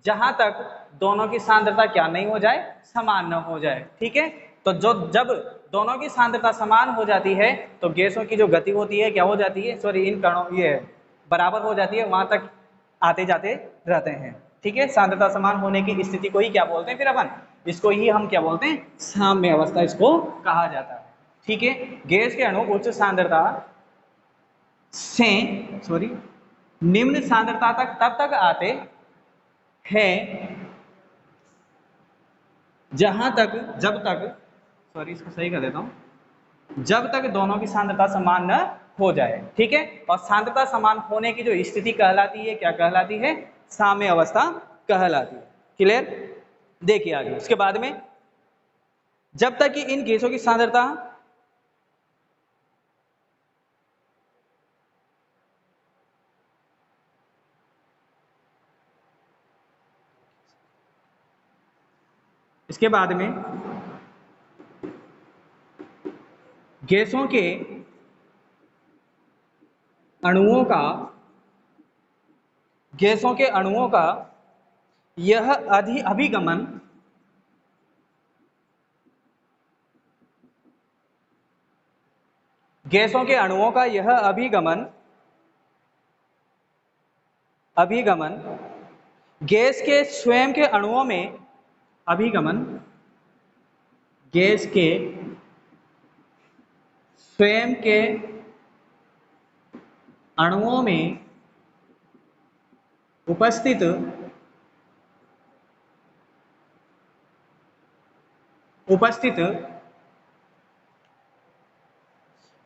[SPEAKER 2] जहां तक दोनों की सांद्रता क्या नहीं हो जाए, समान न हो जाए। ठीक है, तो जब दोनों की सांद्रता समान हो जाती है तो गैसों की जो गति होती है क्या हो जाती है, सॉरी, इन कणों, ये बराबर हो जाती है, वहां तक आते जाते रहते हैं। ठीक है, सांद्रता समान होने की स्थिति को ही क्या बोलते हैं, फिर अपन इसको ही हम क्या बोलते हैं, साम्य अवस्था इसको कहा जाता है। ठीक है, गैस के अणु उच्च सांद्रता से, सॉरी, निम्न सांद्रता तक तब तक आते हैं जहां तक, जब तक, सॉरी इसको सही कर देता हूं, जब तक दोनों की सांद्रता समान न हो जाए। ठीक है, और सांद्रता समान होने की जो स्थिति कहलाती है क्या कहलाती है, साम्य अवस्था कहलाती है। क्लियर। देखिए आगे उसके बाद में, जब तक कि इन गैसों की सांद्रता इसके बाद में गैसों के अणुओं का, गैसों के अणुओं का यह अभिगमन गैसों के अणुओं का यह अभिगमन गैस के स्वयं के अणुओं में अभिगमन गैस के स्वयं के अणुओं में उपस्थित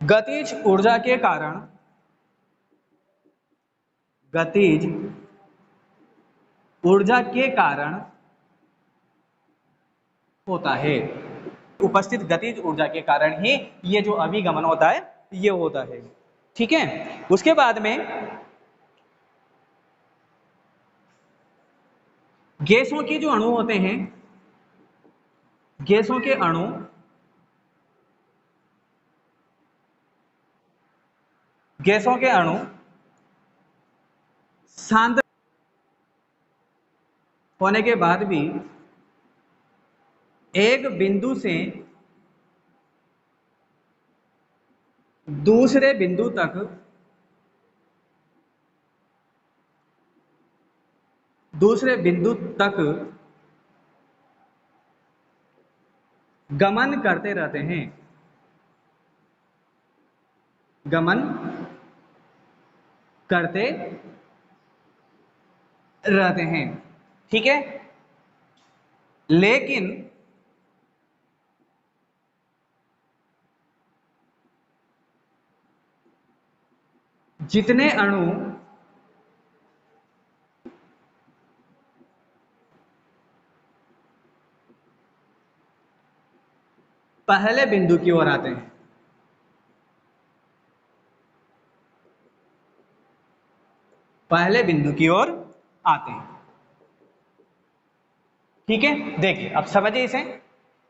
[SPEAKER 2] गतिज ऊर्जा के कारण होता है। उपस्थित गतिज ऊर्जा के कारण ही ये जो अभिगमन होता है ये होता है। ठीक है, उसके बाद में गैसों के जो अणु होते हैं, गैसों के अणु सांद्र होने के बाद भी एक बिंदु से दूसरे बिंदु तक गमन करते रहते हैं। ठीक है, लेकिन जितने अणु पहले बिंदु की ओर आते हैं, ठीक है। देखिए अब समझिए इसे,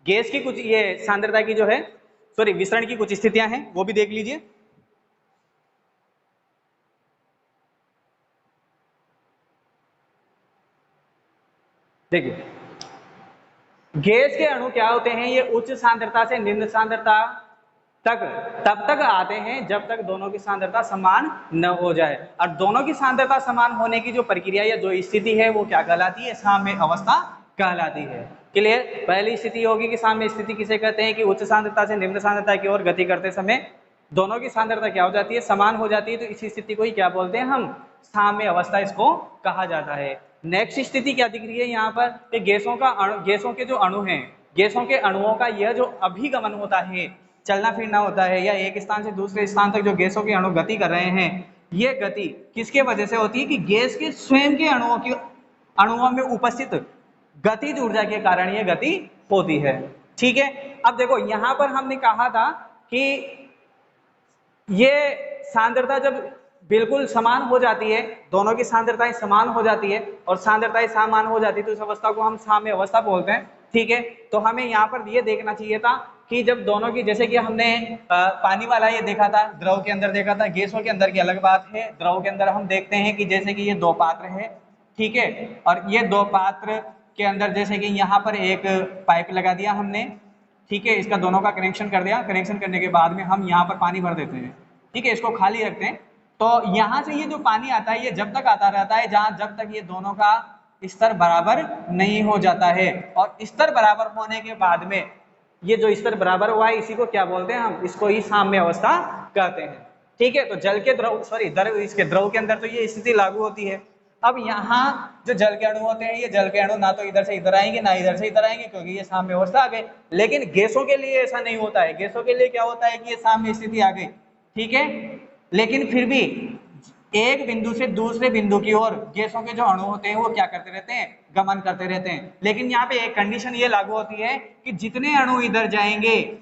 [SPEAKER 2] गैस की कुछ ये सांद्रता की जो है विसरण की कुछ स्थितियां हैं वो भी देख लीजिए। देखिए गैस के अणु क्या होते हैं, ये उच्च सांद्रता से निम्न सांद्रता तक तब तक आते हैं जब तक दोनों की सांद्रता समान न हो जाए। और दोनों की सांद्रता समान होने की जो प्रक्रिया या जो स्थिति है वो क्या कहलाती है, साम्य अवस्था कहलाती है। क्लियर, पहली स्थिति होगी कि साम्य स्थिति किसे कहते हैं कि उच्च सांद्रता से निम्न सांद्रता की ओर गति करते समय दोनों की सांद्रता क्या हो जाती है, समान हो जाती है। तो इसी स्थिति को ही क्या बोलते हैं हम, साम्य अवस्था इसको कहा जाता है। नेक्स्ट स्थिति क्या दिख रही है यहाँ पर कि गैसों के जो अणु हैं, गैसों के अणुओं का यह जो अभिगमन होता है, चलना फिरना होता है, या एक स्थान से दूसरे स्थान तक जो गैसों के अणु गति कर रहे हैं, ये गति किसके वजह से होती है कि गैस के स्वयं के अणुओं में उपस्थित गतिज ऊर्जा के कारण ये गति होती है। ठीक है, अब देखो यहां पर हमने कहा था कि ये सांद्रता जब बिल्कुल समान हो जाती है, दोनों की सांद्रताएं समान हो जाती है और सांद्रताएं समान हो जाती है तो इस अवस्था को हम साम्य अवस्था बोलते हैं। ठीक है, तो हमें यहाँ पर ये देखना चाहिए था कि जब दोनों की, जैसे कि हमने पानी वाला ये देखा था, द्रव के अंदर देखा था, गैसों के अंदर की अलग बात है। द्रव के अंदर हम देखते हैं कि जैसे कि ये दो पात्र है, ठीक है, और ये दो पात्र के अंदर जैसे कि यहाँ पर एक पाइप लगा दिया हमने, ठीक है, इसका दोनों का कनेक्शन कर दिया। कनेक्शन करने के बाद में हम यहाँ पर पानी भर देते हैं, ठीक है, इसको खाली रखते हैं। तो यहाँ से ये जो पानी आता है ये जब तक आता रहता है जब तक ये दोनों का स्तर बराबर नहीं हो जाता है, और स्तर बराबर होने के बाद में ये जो स्तर बराबर हुआ है इसी को क्या बोलते हैं हम, इसको ही साम्य अवस्था कहते हैं। ठीक है, तो जल के द्रव इसके द्रव के अंदर तो ये स्थिति लागू होती है। अब यहाँ जो जल के अणु होते हैं, ये जल के अणु ना तो इधर से इधर आएंगे ना इधर से इधर आएंगे, क्योंकि ये साम्य अवस्था आ गई। लेकिन गैसों के लिए ऐसा नहीं होता है, गैसों के लिए क्या होता है कि ये साम्य स्थिति आ गई, ठीक है, लेकिन फिर भी एक बिंदु से दूसरे बिंदु की ओर गैसों के जो अणु होते हैं वो क्या करते रहते हैं, गमन करते रहते हैं। लेकिन यहाँ पे एक कंडीशन ये लागू होती है कि जितने अणु इधर जाएंगे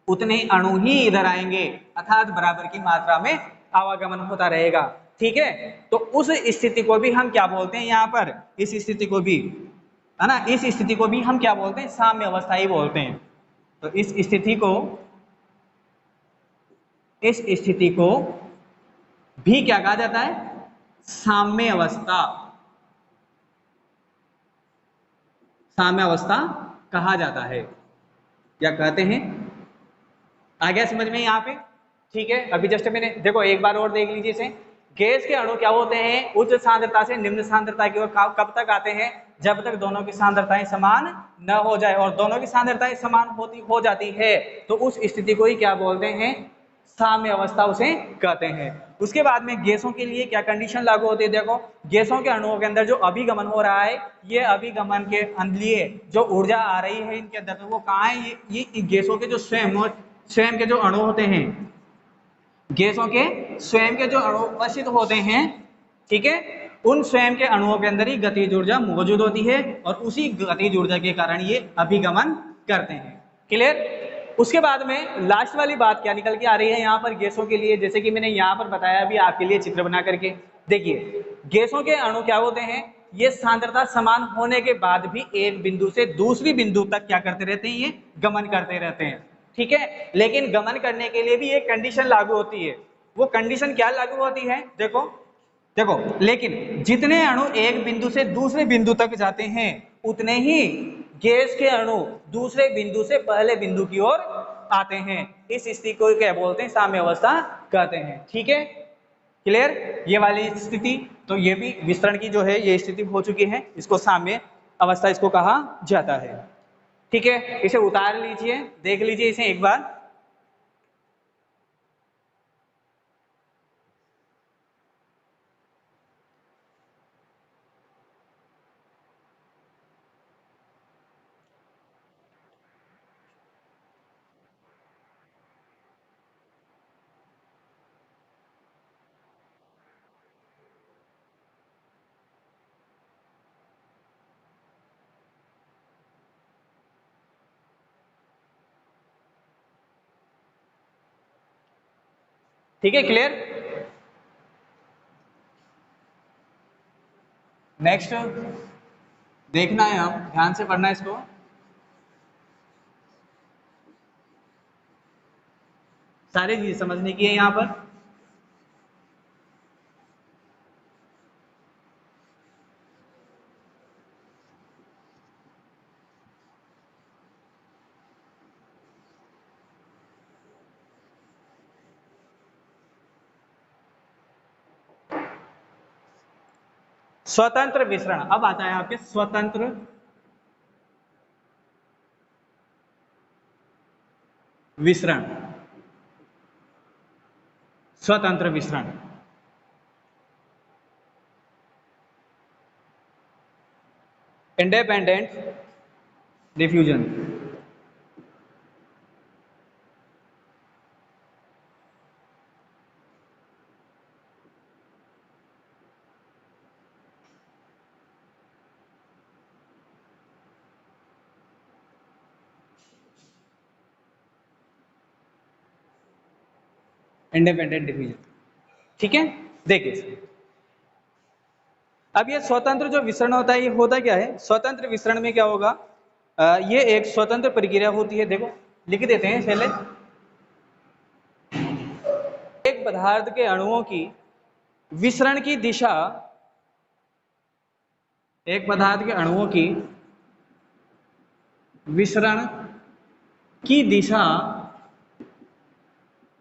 [SPEAKER 2] उतने अणु ही इधर आएंगे, अर्थात बराबर की मात्रा में आवागमन होता रहेगा। ठीक है, तो उस स्थिति को भी हम क्या बोलते हैं, यहाँ पर इस स्थिति को भी, है ना, इस स्थिति को भी हम क्या बोलते हैं, साम्य अवस्था ही बोलते हैं। तो इस स्थिति को भी क्या कहा जाता है? साम्य अवस्था, साम्य अवस्था कहा जाता है या कहते हैं। आ गया समझ में यहाँ पे? ठीक है, अभी जस्ट मैंने देखो एक बार और देख लीजिए इसे। गैस के अणु क्या होते हैं? उच्च सांद्रता से निम्न सांद्रता की ओर कब तक आते हैं? जब तक दोनों की सांद्रताएं समान न हो जाए, और दोनों की सांद्रताएं समान हो जाती है तो उस स्थिति को ही क्या बोलते हैं? साम्य अवस्था उसे कहते हैं। उसके बाद में गैसों के लिए क्या कंडीशन लागू होती है? देखो, गैसों के अणुओं के अंदर जो अभिगमन हो रहा है, ये अभिगमन के लिए जो ऊर्जा आ रही है इनके अंदर, तो वो कहाँ है? ये गैसों के जो स्वयं के जो अणु होते हैं, गैसों के स्वयं के जो अणु उपस्थित होते हैं, ठीक है, उन स्वयं के अणुओं के अंदर ही गतिज ऊर्जा मौजूद होती है और उसी गतिज ऊर्जा के कारण ये अभिगमन करते हैं। क्लियर? उसके बाद में लास्ट वाली बात क्या निकल के आ रही है यहाँ पर गैसों के लिए, जैसे कि मैंने यहाँ पर बताया अभी आपके लिए चित्र बना करके। देखिए, गैसों के अणु क्या होते हैं? ये सांद्रता समान होने के बाद भी एक बिंदु से दूसरी बिंदु तक क्या करते रहते हैं? ये गमन करते रहते हैं। ठीक है, लेकिन गमन करने के लिए भी एक कंडीशन लागू होती है। वो कंडीशन क्या लागू होती है? देखो देखो, लेकिन जितने अणु एक बिंदु से दूसरे बिंदु तक जाते हैं, उतने ही गैस के अणु दूसरे बिंदु से पहले बिंदु की ओर आते हैं। इस स्थिति को क्या बोलते हैं? साम्य अवस्था कहते हैं। ठीक है, क्लियर? ये वाली स्थिति, तो ये भी विस्तरण की जो है ये स्थिति हो चुकी है, इसको साम्य अवस्था इसको कहा जाता है। ठीक है, इसे उतार लीजिए, देख लीजिए इसे एक बार। ठीक है, क्लियर? नेक्स्ट देखना है, हम ध्यान से पढ़ना है इसको। सारी चीज समझने की है यहाँ पर। स्वतंत्र विसरण, अब आता है आपके स्वतंत्र विसरण। स्वतंत्र विसरण, इंडिपेंडेंट डिफ्यूजन। इंडिपेंडेंट डिफ्यूजन, ठीक है। देखिए, अब ये स्वतंत्र जो विसरण होता है, ये होता क्या है? स्वतंत्र विसरण में क्या होगा? ये एक स्वतंत्र प्रक्रिया होती है। देखो, लिख देते हैं पहले। एक पदार्थ के अणुओं की विसरण की दिशा, एक पदार्थ के अणुओं की विसरण की दिशा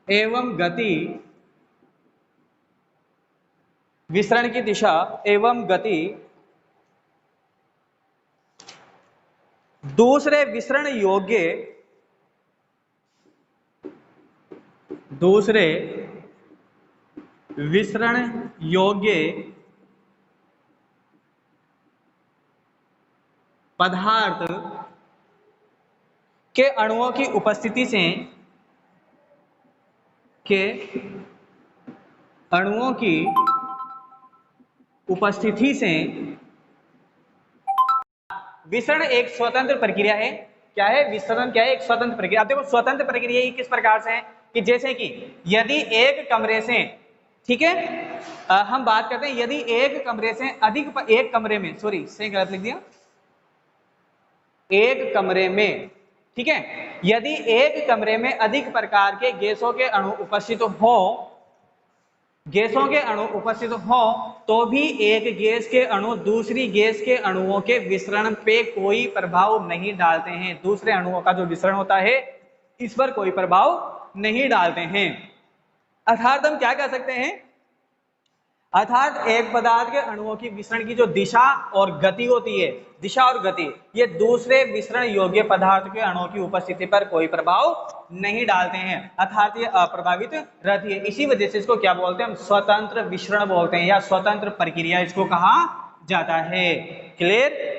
[SPEAKER 2] एवं गति, विसरण की दिशा एवं गति दूसरे विसरण योग्य, दूसरे विसरण योग्य पदार्थ के अणुओं की उपस्थिति से, के अणुओं की उपस्थिति से, विसरण एक स्वतंत्र प्रक्रिया है। क्या है? विसरण क्या है? एक स्वतंत्र प्रक्रिया। अब देखो, स्वतंत्र प्रक्रिया ही किस प्रकार से है कि जैसे कि यदि एक कमरे से, ठीक है, हम बात करते हैं यदि एक कमरे से अधिक, एक कमरे में, सॉरी सही गलत लिख दिया, एक कमरे में, ठीक है, यदि एक कमरे में अधिक प्रकार के गैसों के अणु उपस्थित हो, गैसों के अणु उपस्थित हो तो भी एक गैस के अणु दूसरी गैस के अणुओं के विसरण पे कोई प्रभाव नहीं डालते हैं। दूसरे अणुओं का जो विसरण होता है इस पर कोई प्रभाव नहीं डालते हैं। अर्थात हम क्या कह सकते हैं, अर्थात एक पदार्थ के अणुओं की विसरण की जो दिशा और गति होती है, दिशा और गति, ये दूसरे विसरण योग्य पदार्थ के अणुओं की उपस्थिति पर कोई प्रभाव नहीं डालते हैं, अर्थात ये अप्रभावित रहती है। इसी वजह से इसको क्या बोलते हैं हम, स्वतंत्र विसरण बोलते हैं या स्वतंत्र प्रक्रिया इसको कहा जाता है। क्लियर?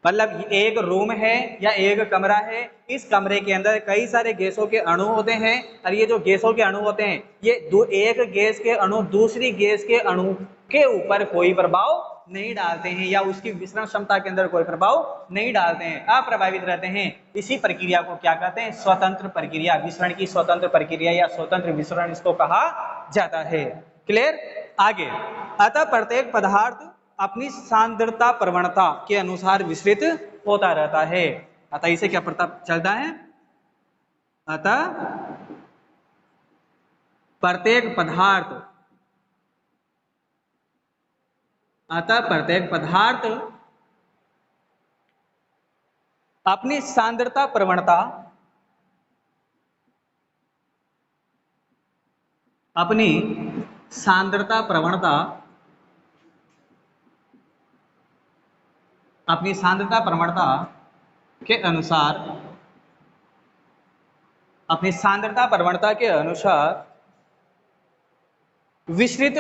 [SPEAKER 2] मतलब एक रूम है या एक कमरा है, इस कमरे के अंदर कई सारे गैसों के अणु होते हैं और ये जो गैसों के अणु होते हैं ये एक गैस के अणु दूसरी गैस के अणु के ऊपर कोई प्रभाव नहीं डालते हैं या उसकी विसरण क्षमता के अंदर कोई प्रभाव नहीं डालते हैं, अप्रभावित रहते हैं। इसी प्रक्रिया को क्या कहते हैं, स्वतंत्र प्रक्रिया, विसरण की स्वतंत्र प्रक्रिया या स्वतंत्र विसरण इसको कहा जाता है। क्लियर? आगे, अतः प्रत्येक पदार्थ अपनी सांद्रता प्रवणता के अनुसार विसरित होता रहता है। अतः इसे क्या पता चलता है, अतः प्रत्येक पदार्थ अपनी सांद्रता प्रवणता अपनी सांद्रता प्रवणता के अनुसार विसरित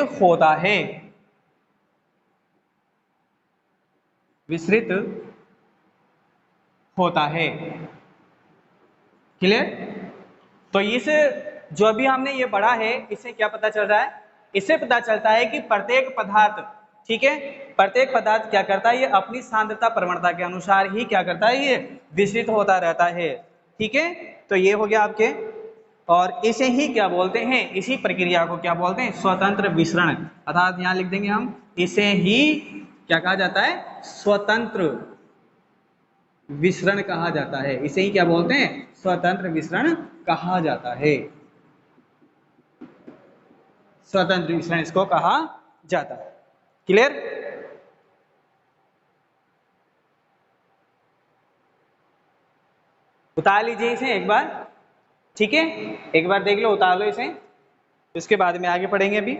[SPEAKER 2] होता है, क्लियर? तो इस जो भी हमने ये पढ़ा है इससे क्या पता चल रहा है, इससे पता चलता है कि प्रत्येक पदार्थ, ठीक है, प्रत्येक पदार्थ क्या करता है, ये अपनी सांद्रता प्रवणता के अनुसार ही क्या करता है, ये विसरित होता रहता है। ठीक है, तो ये हो गया आपके, और इसे ही क्या बोलते हैं, इसी प्रक्रिया को क्या बोलते हैं, स्वतंत्र विसरण। अर्थात यहां लिख देंगे हम, इसे ही क्या कहा जाता है, स्वतंत्र विसरण कहा जाता है। इसे ही क्या बोलते हैं, स्वतंत्र विसरण कहा जाता है। स्वतंत्र विसरण इसको कहा जाता है। क्लियर? उतार लीजिए इसे एक बार, ठीक है, एक बार देख लो, उतार लो इसे, उसके बाद में आगे पढ़ेंगे अभी।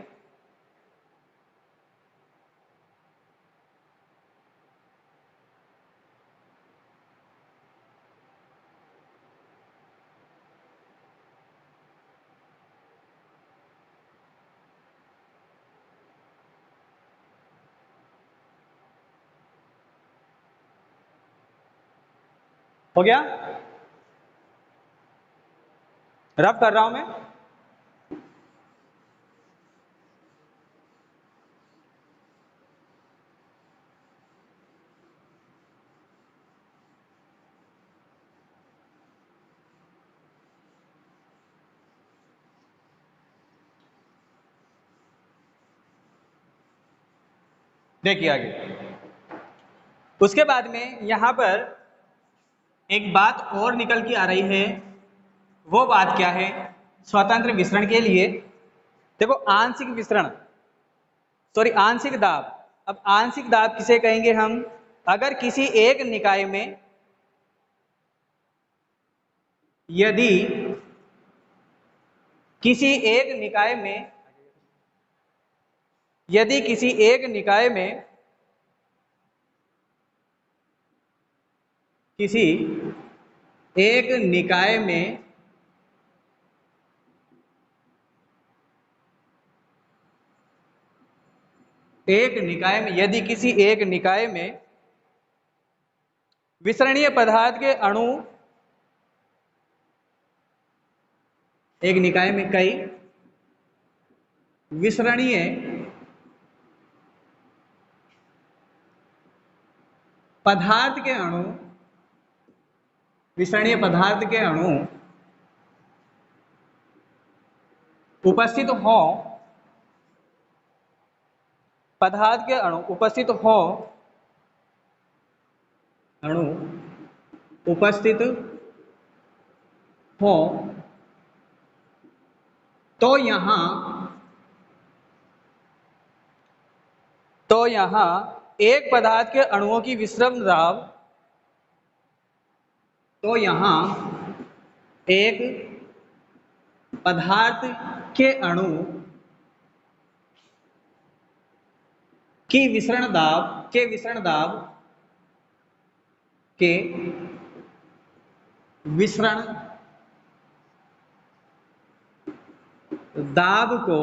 [SPEAKER 2] हो गया, रब कर रहा हूं मैं। देखिए आगे, उसके बाद में यहां पर एक बात और निकल के आ रही है। वो बात क्या है, स्वतंत्र विसरण के लिए देखो, आंशिक विसरण, सॉरी आंशिक दाब। अब आंशिक दाब किसे कहेंगे हम, अगर किसी एक निकाय में यदि किसी एक निकाय में यदि किसी एक निकाय में किसी एक निकाय में यदि किसी एक निकाय में विसरणीय पदार्थ के अणु, एक निकाय में कई विसरणीय पदार्थ के अणु, विसरणीय पदार्थ के अणु उपस्थित हो, पदार्थ के अणु उपस्थित हो, अणु उपस्थित हो, तो यहां तो यहाँ एक पदार्थ के अणुओं की विश्रम दाब, तो यहाँ एक पदार्थ के अणु की विसरण दाब के विसरण दाब को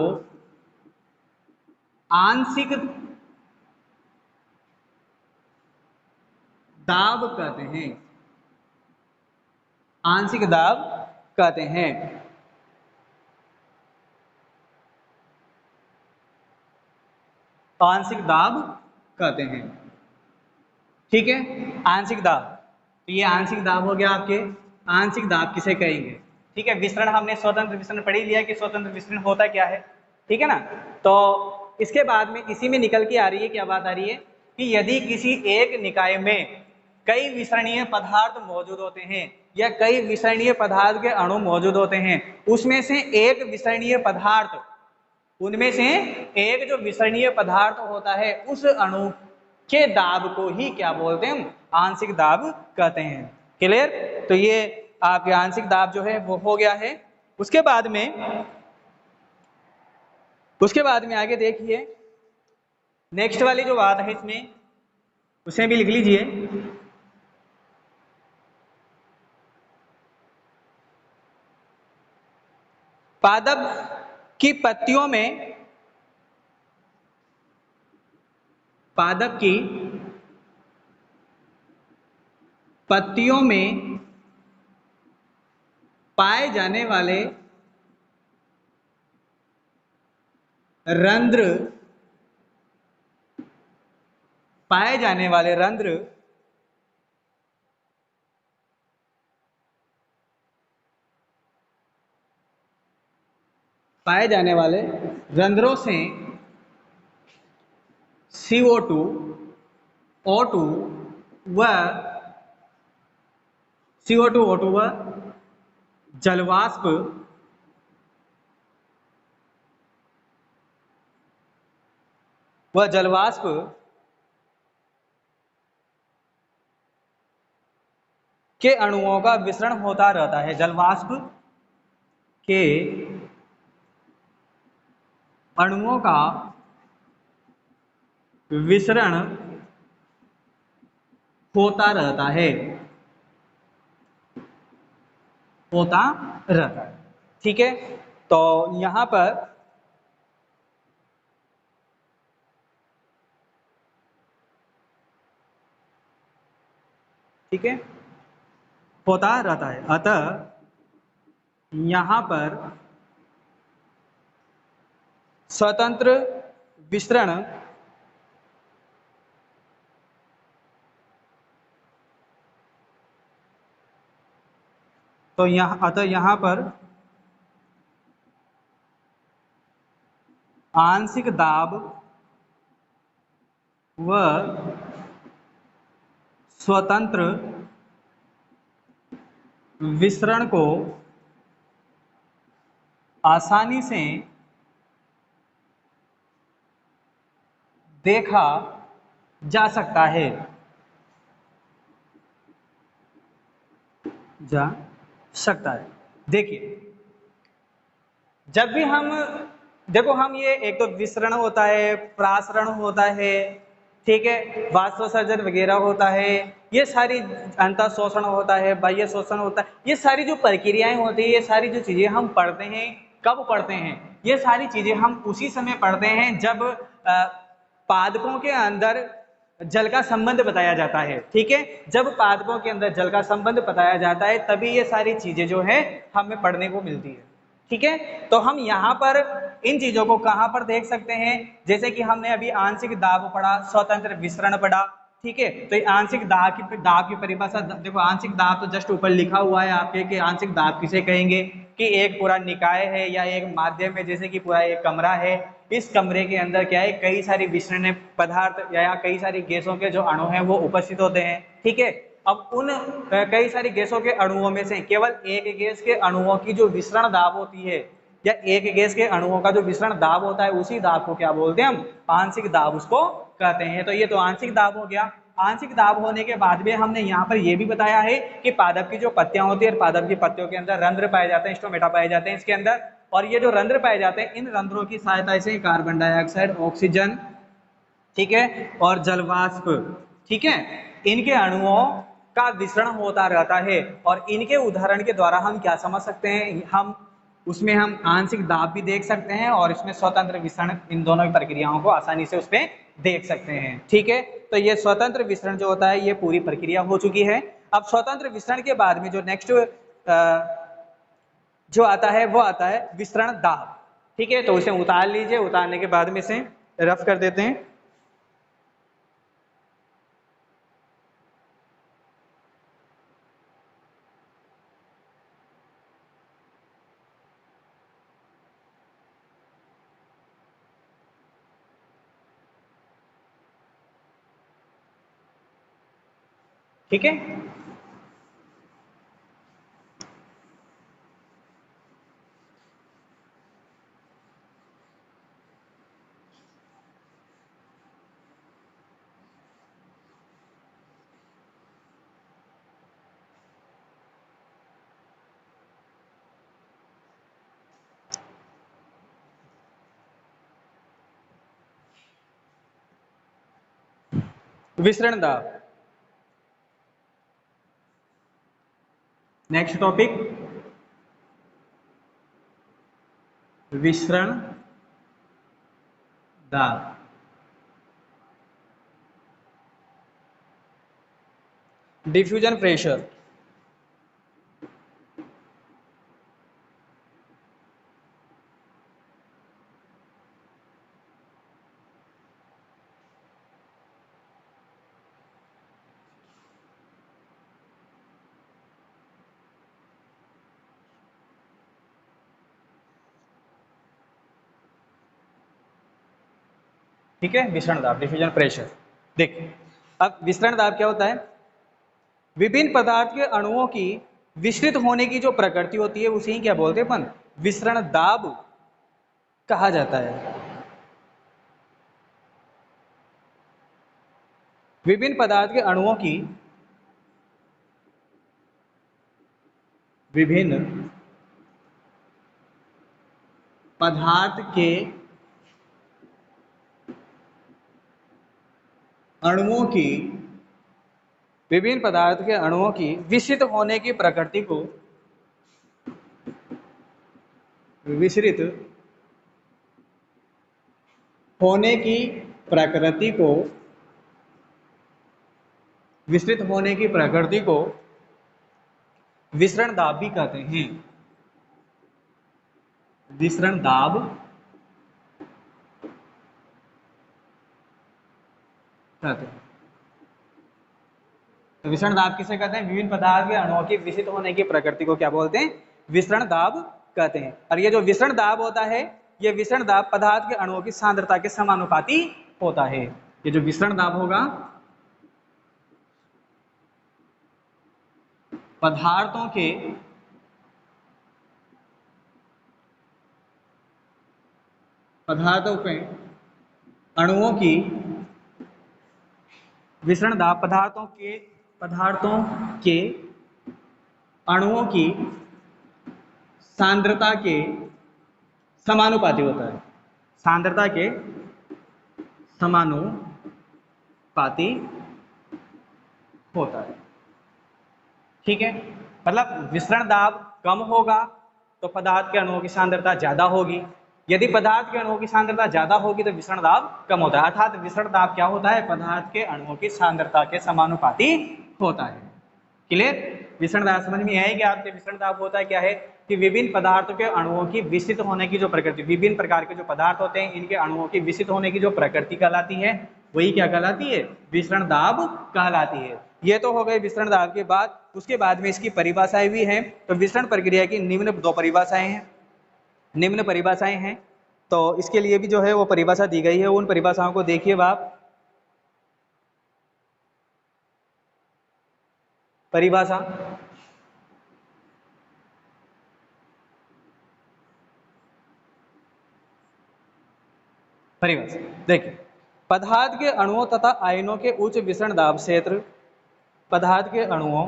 [SPEAKER 2] आंशिक दाब कहते हैं, आंशिक दाब कहते हैं। आंशिक दाब कहते हैं, ठीक है। आंशिक दाब, तो ये आंशिक दाब हो गया आपके। आंशिक दाब किसे कहेंगे, ठीक है। विसरण हमने स्वतंत्र विसरण पढ़ ही लिया कि स्वतंत्र विसरण होता क्या है, ठीक है ना। तो इसके बाद में इसी में निकल के आ रही है, क्या बात आ रही है कि यदि किसी एक निकाय में कई विसरणीय पदार्थ मौजूद होते हैं या कई विसरणीय पदार्थ के अणु मौजूद होते हैं, उसमें से एक विसरणीय पदार्थ, उनमें से एक जो विसरणीय पदार्थ होता है उस अणु के दाब को ही क्या बोलते हैं, आंशिक दाब कहते हैं। क्लियर। तो ये आपके आंशिक दाब जो है वो हो गया है। उसके बाद में आगे देखिए, नेक्स्ट वाली जो बात है इसमें उसे भी लिख लीजिए। पादप की पत्तियों में, पादप की पत्तियों में पाए जाने वाले रंध्र, पाए जाने वाले रंध्र पाए जाने वाले रंध्रों से CO2, O2 व CO2, O2 व जलवाष्प के अणुओं का विसरण होता रहता है। जलवाष्प के अणुओं का विसरण होता रहता है, ठीक है। तो यहां पर ठीक है होता रहता है। अतः यहां पर स्वतंत्र विसरण तो अतः यहां पर आंशिक दाब व स्वतंत्र विसरण को आसानी से देखा जा सकता है, देखिए जब भी हम देखो, हम ये एक तो विसरण होता है, प्रासरण होता है, ठीक है, वाष्पोत्सर्जन वगैरह होता है, ये सारी अंतः शोषण होता है, बाह्य शोषण होता है, ये सारी जो प्रक्रियाएं होती है, ये सारी जो चीजें हम पढ़ते हैं, कब पढ़ते हैं, ये सारी चीजें हम उसी समय पढ़ते हैं जब पादपों के अंदर जल का संबंध बताया जाता है, ठीक है। जब पादपों के अंदर जल का संबंध बताया जाता है तभी ये सारी चीजें जो है हमें पढ़ने को मिलती है, ठीक है। तो हम यहाँ पर इन चीजों को कहाँ पर देख सकते हैं, जैसे कि हमने अभी आंशिक दाब पढ़ा, स्वतंत्र विसरण पढ़ा, ठीक है। तो आंशिक दाब की परिभाषा देखो, आंशिक दाब तो जस्ट ऊपर लिखा हुआ है आपके कि आंशिक दाब किसे कहेंगे कि एक पूरा निकाय है या एक माध्यम है, जैसे कि पूरा एक कमरा है, इस कमरे के अंदर क्या है, कई सारी विसरणीय पदार्थ या कई सारी गैसों के जो अणु हैं वो उपस्थित होते हैं, ठीक है। अब उन कई सारी गैसों के अणुओं में से केवल एक गैस के अणुओं की जो विसरण दाब होती है या एक गैस के अणुओं का जो विसरण दाब होता है, उसी दाब को क्या बोलते हैं हम, आंशिक दाब उसको कहते हैं। तो ये तो आंशिक दाब हो गया। आंशिक दाब होने के बाद में हमने यहाँ पर ये भी बताया है कि पादप की जो पत्तियां होती है, पादप की पत्तियों के अंदर रंध्र पाए जाते हैं, स्टोमेटा पाए जाते हैं इसके अंदर। और ये जो रंध्र पाए जाते हैं, इन रंध्रों की सहायता से कार्बन डाइऑक्साइड, ऑक्सीजन, ठीक है, और जलवाष्प, ठीक है, इनके अणुओं का विसरण होता रहता है। और इनके उदाहरण के द्वारा हम क्या समझ सकते हैं, हम उसमें हम आंशिक दाब भी देख सकते हैं और इसमें स्वतंत्र विसरण, इन दोनों की प्रक्रियाओं को आसानी से उसमें देख सकते हैं। ठीक है, तो ये स्वतंत्र विसरण जो होता है ये पूरी प्रक्रिया हो चुकी है। अब स्वतंत्र विसरण के बाद में जो नेक्स्ट जो आता है वो आता है विसरण दाब। ठीक है, तो इसे उतार लीजिए, उतारने के बाद में इसे रफ कर देते हैं। ठीक है, विसरण दाब। नेक्स्ट टॉपिक विसरण दाब। Diffusion pressure. ठीक है, विसरण दाब, डिफ्यूजन प्रेशर। देखिए, अब विसरण दाब क्या होता है, विभिन्न पदार्थ के अणुओं की विस्तृत होने की जो प्रकृति होती है उसे ही क्या बोलते हैं अपन, विसरण दाब कहा जाता है। विभिन्न पदार्थ के अणुओं की, विभिन्न पदार्थ के अणुओं की, विभिन्न पदार्थ के अणुओं की विस्तृत होने की प्रकृति को, विस्तृत होने की प्रकृति को, विस्तृत होने की प्रकृति को विसरण दाब भी कहते हैं। विसरण दाब कहते हैं। तो विसरण दाब किसे कहते हैं, विभिन्न पदार्थ के अणुओं की विस्तृत होने की प्रकृति को क्या बोलते हैं, विसरण दाब कहते हैं। और ये जो विसरण दाब होता है, ये विसरण दाब पदार्थ के अणुओं की सांद्रता के समानुपाती होता है। ये जो विसरण दाब होगा पदार्थों के अणुओं की, विसरण दाब पदार्थों के अणुओं की सांद्रता के समानुपाती होता है। सांद्रता के समानुपाती होता है। ठीक है, मतलब विसरण दाब कम होगा तो पदार्थ के अणुओं की सांद्रता ज्यादा होगी, यदि पदार्थ के अणुओं की सांद्रता ज्यादा होगी तो विसरण दाब कम होता है। अर्थात विसरण दाब क्या होता है, पदार्थ के अणुओं की सांद्रता के समानुपाती होता है। क्लियर, विसरण दाब समझ में है कि आपके विसरण दाब होता है क्या है, कि विभिन्न पदार्थों के अणुओं की विस्तृत होने की जो प्रकृति, विभिन्न प्रकार के जो पदार्थ होते हैं इनके अणुओं की विस्तृत होने की जो प्रकृति कहलाती है वही क्या कहलाती है, विसरण दाब कहलाती है। ये तो हो गए विसरण दाब के बाद। उसके बाद में इसकी परिभाषाएं भी हैं। तो विसरण प्रक्रिया की निम्न दो परिभाषाएं हैं, निम्न परिभाषाएं हैं। तो इसके लिए भी जो है वो परिभाषा दी गई है, उन परिभाषाओं को देखिए आप। परिभाषा, परिभाषा देखिए, पदार्थ के अणुओं तथा आयनों के उच्च विसरण दाब क्षेत्र, पदार्थ के अणुओं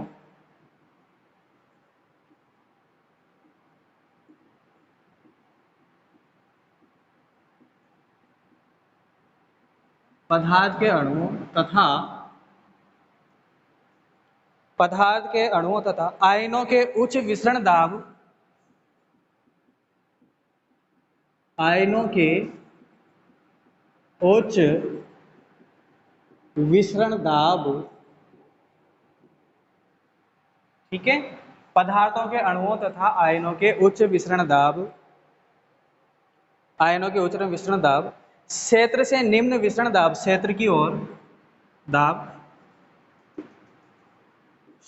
[SPEAKER 2] पदार्थ के अणुओं तथा पदार्थ के अणुओं तथा आयनों के उच्च विसरण दाब, आयनों के उच्च विसरण दाब, ठीक है, पदार्थों के अणुओं तथा आयनों के उच्च विसरण दाब, आयनों के उच्च विसरण दाब क्षेत्र से निम्न विसरण दाब क्षेत्र की ओर, दाब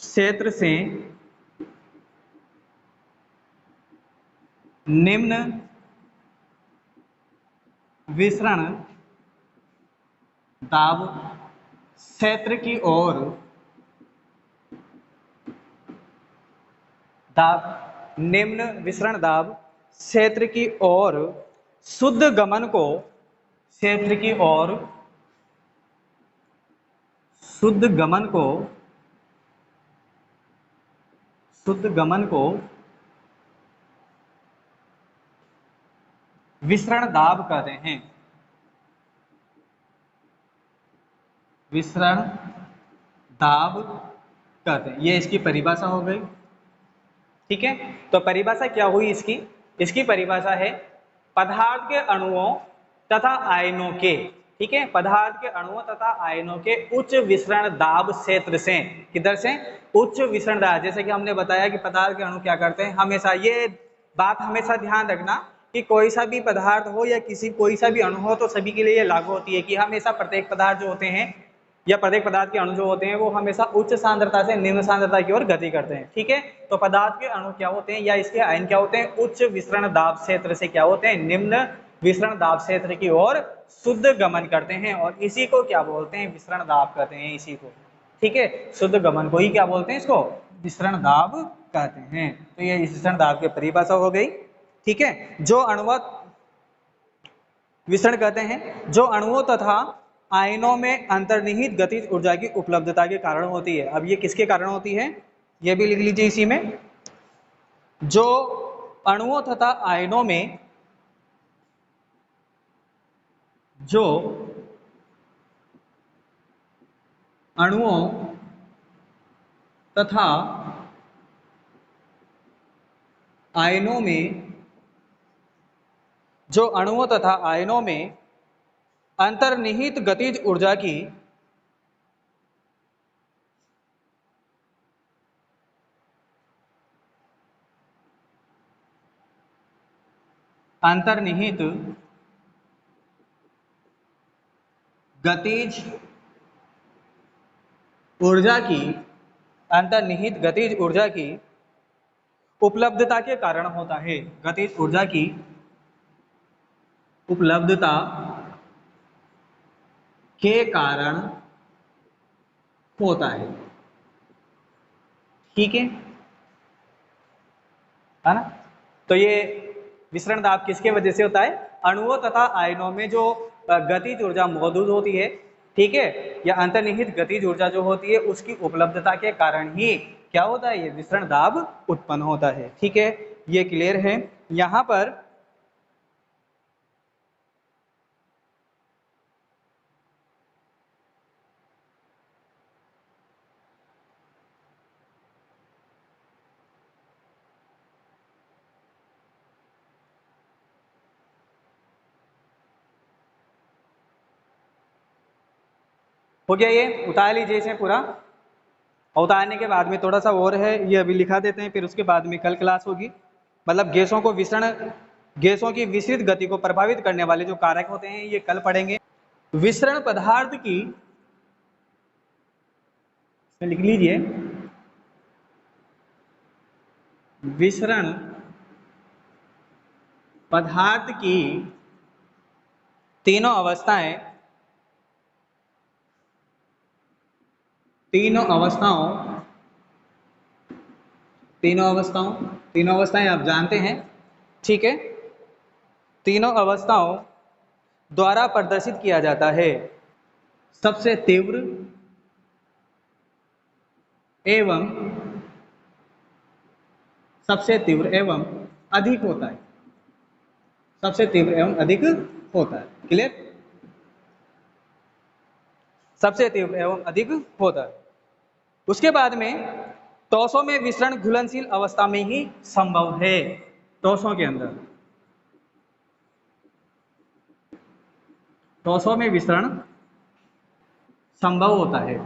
[SPEAKER 2] क्षेत्र से निम्न विसरण दाब क्षेत्र की ओर, दाब निम्न विसरण दाब क्षेत्र की ओर शुद्ध गमन को, क्षेत्र की ओर शुद्ध गमन को, शुद्ध गमन को विसरण दाब कहते हैं, विसरण दाब कहते हैं। ये इसकी परिभाषा हो गई, ठीक है। तो परिभाषा क्या हुई इसकी? इसकी परिभाषा है पदार्थ के अणुओं तथा आयनों के, ठीक है, पदार्थ के अणुओं तथा आयनों के उच्च विसरण दाब क्षेत्र से, किधर से? उच्च विसरण दाब। जैसे कि हमने बताया कि पदार्थ के अणु क्या करते हैं, हमेशा ये बात हमेशा ध्यान रखना कि कोई सा भी पदार्थ हो या कोई सा भी अणु हो तो सभी के लिए ये लागू होती है कि हमेशा प्रत्येक पदार्थ जो होते हैं या प्रत्येक पदार्थ के अणु जो होते हैं वो हमेशा उच्च सांद्रता से निम्न सांद्रता की ओर गति करते हैं, ठीक है। तो पदार्थ के अणु क्या होते हैं या इसके आयन क्या होते हैं? उच्च विसरण दाब क्षेत्र से क्या होते हैं? निम्न विसरण दाब क्षेत्र की ओर शुद्ध गमन करते हैं, और इसी को क्या बोलते हैं? विसरण दाब कहते हैं इसी को, ठीक है। शुद्ध गमन को ही क्या बोलते हैं? इसको विसरण दाब कहते हैं। तो ये विसरण दाब की परिभाषा हो गई, ठीक है। जो अणुओं विसरण कहते हैं जो अणुओं तथा आयनों में अंतर्निहित गतिज ऊर्जा की उपलब्धता के कारण होती है। अब ये किसके कारण होती है? ये भी लिख लीजिए इसी में, जो अणुओं तथा आयनों में, जो अणुओं तथा आयनों में, जो अणुओं तथा आयनों में अंतर्निहित गतिज ऊर्जा की अंतर्निहित गतिज ऊर्जा की, अंतर्निहित गतिज ऊर्जा की उपलब्धता के कारण होता है। गतिज ऊर्जा की उपलब्धता के कारण होता है, ठीक है ना। तो ये विसरण दाब किसके वजह से होता है? अणुओं तथा आयनों में जो गतिज ऊर्जा मौजूद होती है, ठीक है, या अंतर्निहित गतिज ऊर्जा जो होती है उसकी उपलब्धता के कारण ही क्या होता है? ये विसरण दाब उत्पन्न होता है, ठीक है। ये क्लियर है। यहां पर हो गया, ये उतार लीजिए इसे पूरा। उतारने के बाद में थोड़ा सा और है, ये अभी लिखा देते हैं, फिर उसके बाद में कल क्लास होगी। मतलब गैसों को विसरण, गैसों की विसरित गति को प्रभावित करने वाले जो कारक होते हैं ये कल पढ़ेंगे। विसरण पदार्थ की, लिख लीजिए, विसरण पदार्थ की तीनों अवस्थाएं, तीनों अवस्थाएं आप जानते हैं, ठीक है। तीनों अवस्थाओं द्वारा प्रदर्शित किया जाता है, सबसे तीव्र एवं अधिक होता है। सबसे तीव्र एवं अधिक होता है। क्लियर? सबसे तीव्र एवं अधिक होता है। उसके बाद में टॉसों में विसरण घुलनशील अवस्था में ही संभव है। टॉसों के अंदर टॉसों में विसरण संभव होता है।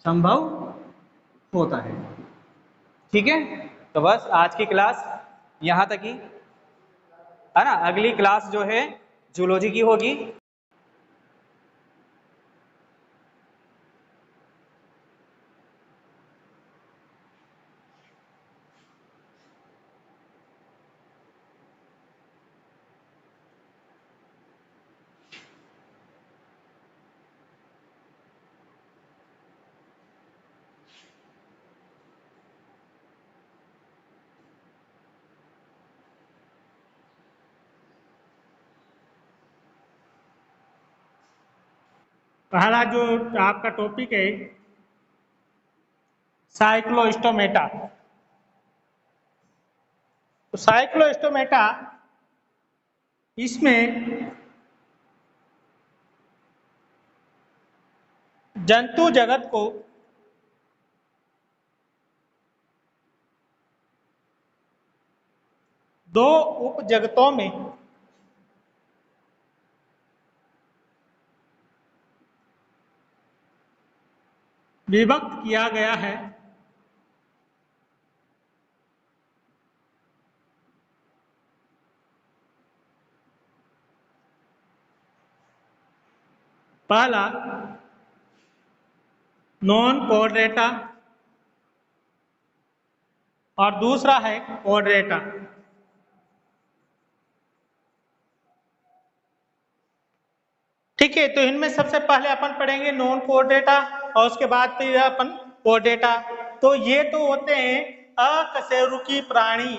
[SPEAKER 2] संभव होता है। ठीक है, तो बस आज की क्लास यहाँ तक ही है ना। अगली क्लास जो है जूलॉजी की होगी।
[SPEAKER 3] पहला जो आपका टॉपिक है साइक्लोस्टोमेटा। तो साइक्लोस्टोमेटा इसमें जंतु जगत को दो उप जगतों में विभक्त किया गया है। पहला नॉन कोऑर्डिनेटा और दूसरा है कोऑर्डिनेटा। ठीक है, तो इनमें सबसे पहले अपन पढ़ेंगे नॉन कोऑर्डिनेटा और उसके बाद फिर अपन कोऑर्डिनेटा। तो ये तो होते हैं अकशेरुकी प्राणी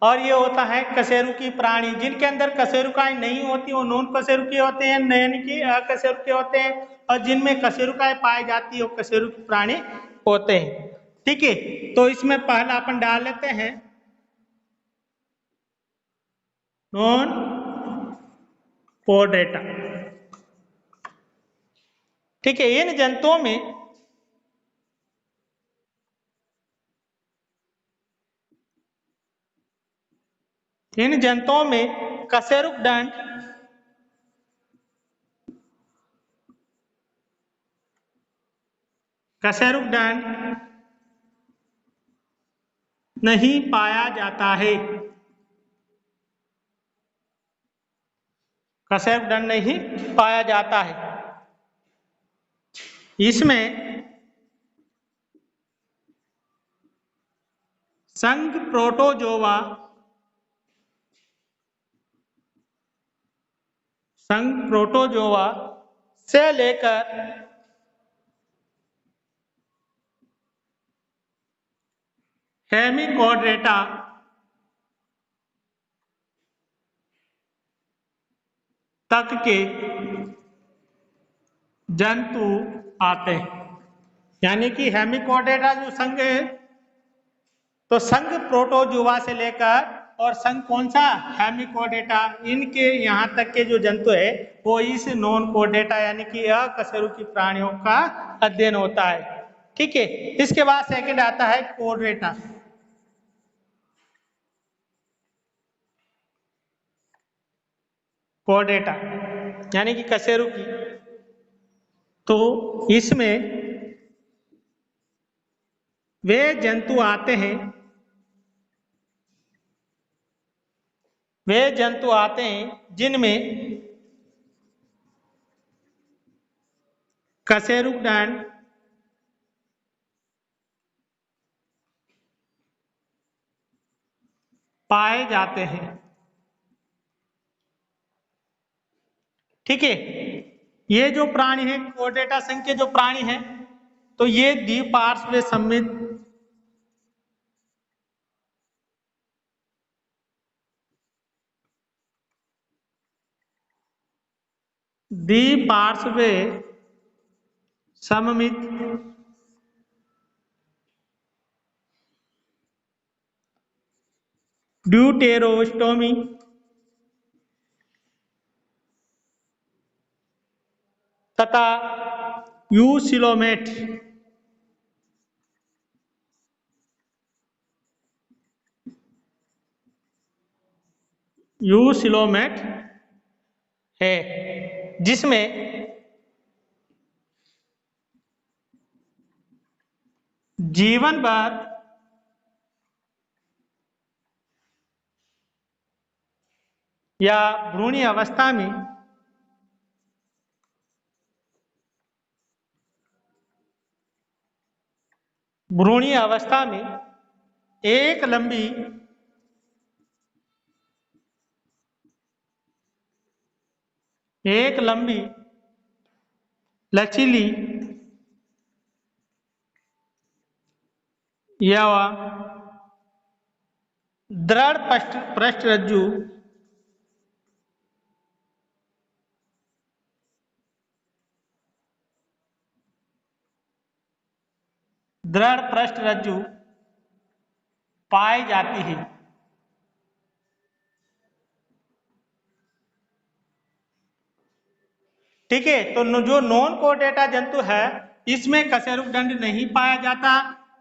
[SPEAKER 3] और ये होता है कशेरुकी प्राणी। जिनके अंदर कशेरुकाएं नहीं होती वो नॉन कशेरुकी होते हैं, यानी कि अकशेरुकी होते हैं। और जिनमें कशेरुकाएं पाई जाती है वो कशेरुकी प्राणी होते हैं। ठीक है, तो इसमें पहला अपन डाल लेते हैं नॉन कोऑर्डिनेटा। ठीक है, इन जंतुओं में कशेरुक दंड नहीं पाया जाता है। कशेरुक दंड नहीं पाया जाता है। इसमें संघ प्रोटोजोआ से लेकर हेमिकोड्रेटा तक के जंतु आते हैं। यानी कि हेमिकोड्रेटा जो संघ है, तो संघ प्रोटोजुआ से लेकर और संघ कौन सा हेमिकोडेटा, इनके यहाँ तक के जो जंतु है वो इस नॉन कोडेटा यानी कि अकशेरुकी प्राणियों का अध्ययन होता है। ठीक है, इसके बाद सेकंड आता है कोडेटा। यानी कि कशेरुकी। तो इसमें वे जंतु आते हैं जिनमें कशेरुक दंड पाए जाते हैं। ठीक है, ये जो प्राणी है कोडेटा संघ के जो प्राणी हैं, तो ये द्विपार्श्व सममित द्विपार्श्व सममित ड्यूटेरोस्टोमी तथा यूसिलोमेट है, जिसमें जीवन भर या भ्रूणीय अवस्था में एक लंबी लचीली या दृढ़ पृष्ठरज्जु पाई जाती है। ठीक है, तो जो नॉन कोर्डेटा जंतु है इसमें कशेरुकदंड नहीं पाया जाता,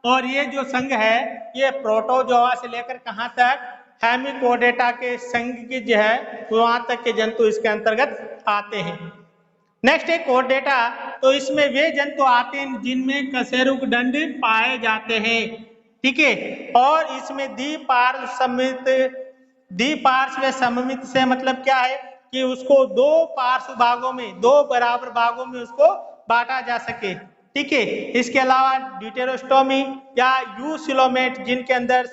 [SPEAKER 3] और ये जो संघ है ये प्रोटोजोआ से लेकर कहां तक, हेमिकोर्डेटा के संघ की जो है वहां तक के जंतु इसके अंतर्गत आते हैं। नेक्स्ट है कोर्डेटा, तो इसमें वे जंतु आते हैं जिनमें कशेरुकदंड पाए जाते हैं। ठीक है, और इसमें द्विपार्श्व सममित से मतलब क्या है कि उसको दो पार्श्व भागों में, दो बराबर भागों में उसको बांटा जा सके। ठीक है, इसके अलावा ड्यूटेरोस्टोमी या यूसिलोमेट जिनके अंदर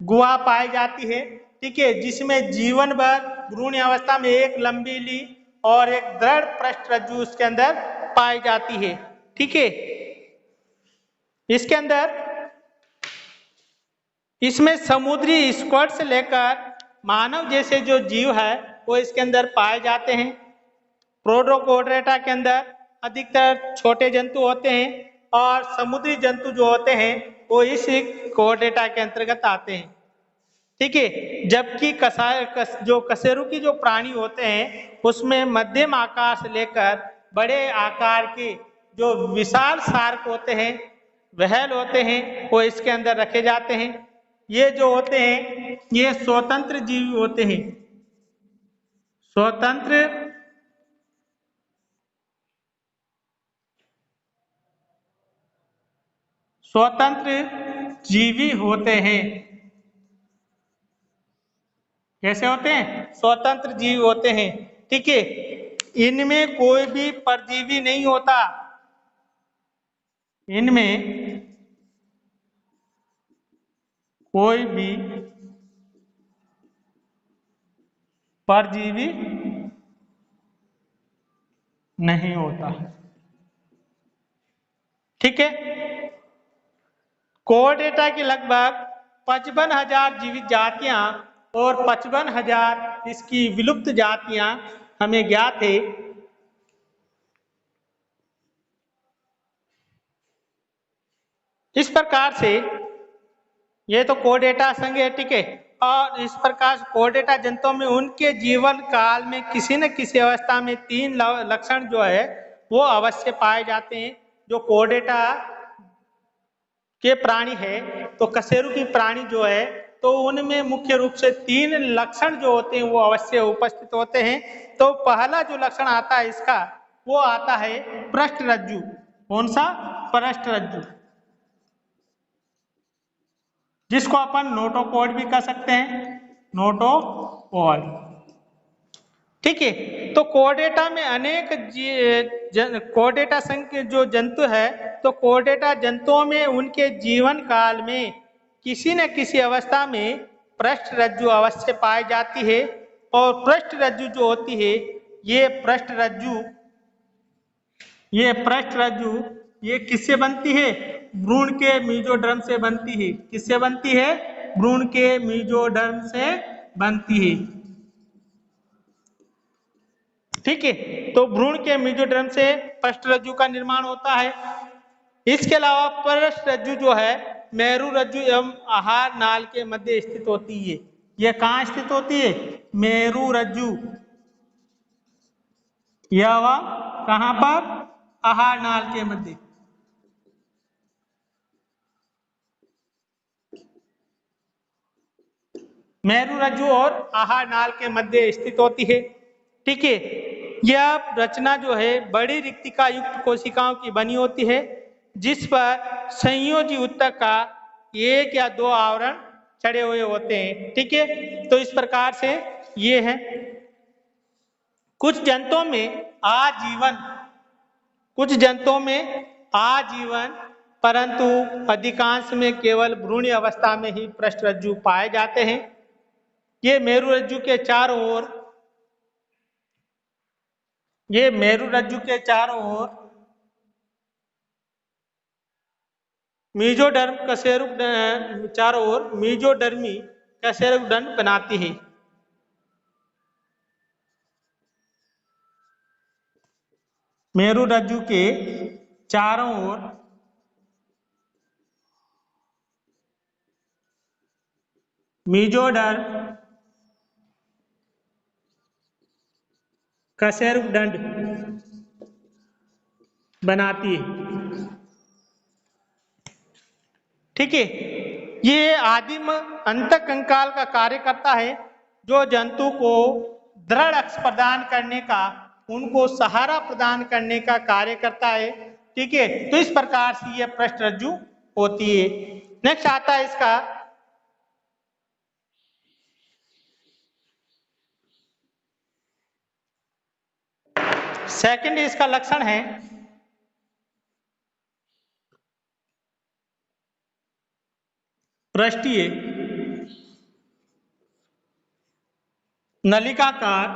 [SPEAKER 3] गुहा पाई जाती है। ठीक है, जिसमें जीवन भर भ्रूण अवस्था में एक लंबी ली और एक दृढ़ पृष्ठरज्जु उसके अंदर पाई जाती है। ठीक है, इसके अंदर इसमें समुद्री स्क्वाड से लेकर मानव जैसे जो जीव है वो इसके अंदर पाए जाते हैं। प्रोटोकोर्डेटा के अंदर अधिकतर छोटे जंतु होते हैं और समुद्री जंतु जो होते हैं वो इस कोर्डेटा के अंतर्गत आते हैं। ठीक है, जबकि जो कशेरुकी जो प्राणी होते हैं उसमें मध्यम आकार से लेकर बड़े आकार के जो विशाल शार्क होते हैं, व्हेल होते हैं, वो इसके अंदर रखे जाते हैं। ये जो होते हैं ये स्वतंत्र जीवी होते हैं, स्वतंत्र जीवी होते हैं। कैसे होते हैं? स्वतंत्र जीव होते हैं। ठीक है, इनमें कोई भी परजीवी नहीं होता, इनमें कोई भी परजीवी नहीं होता। ठीक है, कोर्डेटा की लगभग 55,000 जीवित जातियां और 55,000 इसकी विलुप्त जातियां हमें ज्ञात है। इस प्रकार से ये तो कोर्डेटा संघ है। ठीक है, और इस प्रकार कोर्डेटा जंतुओं में उनके जीवन काल में किसी न किसी अवस्था में 3 लक्षण जो है वो अवश्य पाए जाते हैं। जो कोर्डेटा के प्राणी है तो कशेरुकी प्राणी जो है तो उनमें मुख्य रूप से 3 लक्षण जो होते हैं वो अवश्य उपस्थित होते हैं। तो पहला जो लक्षण आता है इसका वो आता है पृष्ठरज्जु। कौन सा? पृष्ठरज्जु, जिसको अपन नोटोकॉर्ड भी कह सकते हैं, नोटोकॉर्ड। ठीक है, तो कोर्डेटा में अनेक कोर्डेटा संघ के जो जंतु है तो कोर्डेटा जंतुओं में उनके जीवन काल में किसी न किसी अवस्था में पृष्ठरज्जु अवश्य पाई जाती है। और पृष्ठरज्जु जो होती है ये पृष्ठरज्जु ये किससे बनती है? भ्रूण के मीजोडर्म से बनती है। किससे बनती है? भ्रूण के मीजोडर्म से बनती है। ठीक है, तो भ्रूण के मेसोडर्म से पृष्ठरज्जु का निर्माण होता है। इसके अलावा पृष्ठरज्जु जो है मेरुरज्जु एवं आहार नाल के मध्य स्थित होती है। यह कहाँ स्थित होती है? मेरुरज्जु एवं कहाँ पर? आहार नाल के मध्य। मेरुरज्जु और आहार नाल के मध्य स्थित होती है। ठीक है, यह रचना जो है बड़ी रिक्तिका युक्त कोशिकाओं की बनी होती है, जिस पर संयोजी ऊतक का एक या दो आवरण चढ़े हुए होते हैं। ठीक है, तो इस प्रकार से ये है। कुछ जंतुओं में आजीवन, परंतु अधिकांश में केवल भ्रूण अवस्था में ही पृष्ठरज्जु पाए जाते हैं। ये मेरुरज्जु के चारों ओर मेसोडर्म कशेरुक चारों ओर मेसोडर्मी कशेरुक दंड बनाती है। मेरुरज्जु के चारों ओर मेसोडर्म कशेरुक दंड बनाती है। ठीक है, ये आदिम अंतःकंकाल का कार्य करता है, जो जंतु को दृढ़ अक्ष प्रदान करने का, उनको सहारा प्रदान करने का कार्य करता है। ठीक है, तो इस प्रकार से यह पृष्ठरज्जु होती है। नेक्स्ट आता है इसका सेकंड, इसका लक्षण है पृष्ठीय नलिकाकार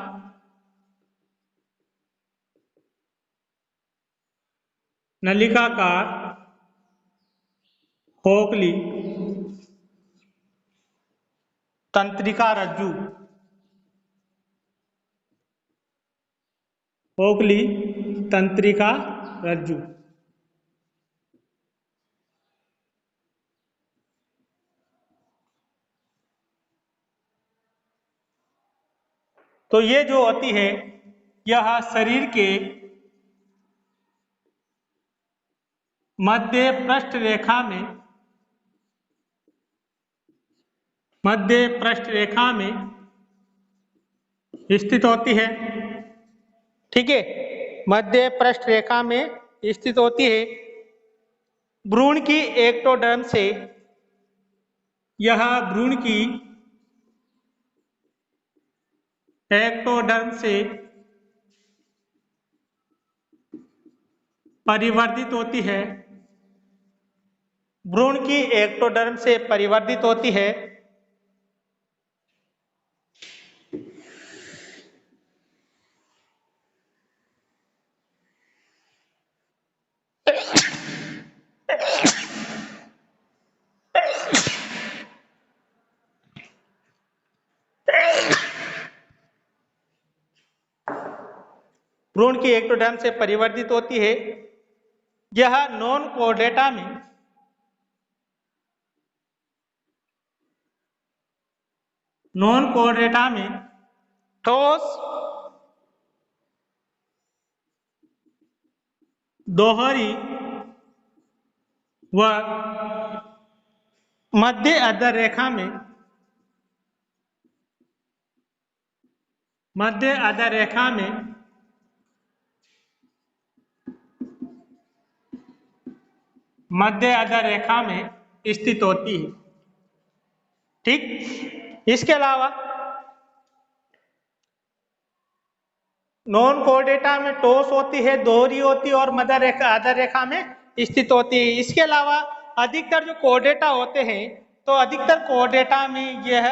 [SPEAKER 3] खोखली तंत्रिका रज्जु। खोखली तंत्रिका रज्जु। तो ये जो होती है, यह शरीर के मध्य पृष्ठ रेखा में स्थित होती है। ठीक है, मध्य पृष्ठ रेखा में स्थित होती है। भ्रूण की एक्टोडर्म से परिवर्धित होती है। भ्रूण की एक्टोडर्म से परिवर्धित होती है। भ्रूण की एक्टोडर्म से परिवर्तित होती है। यह नॉन कोर्डेटा में ठोस दोहरी व मध्य अधर रेखा में स्थित होती है। ठीक, इसके अलावा नॉन कोर्डेटा में ठोस होती है, दोहरी होती है और मध्य अधर रेखा में स्थित होती है। इसके अलावा अधिकतर जो कोर्डेटा होते हैं, तो अधिकतर कोर्डेटा में यह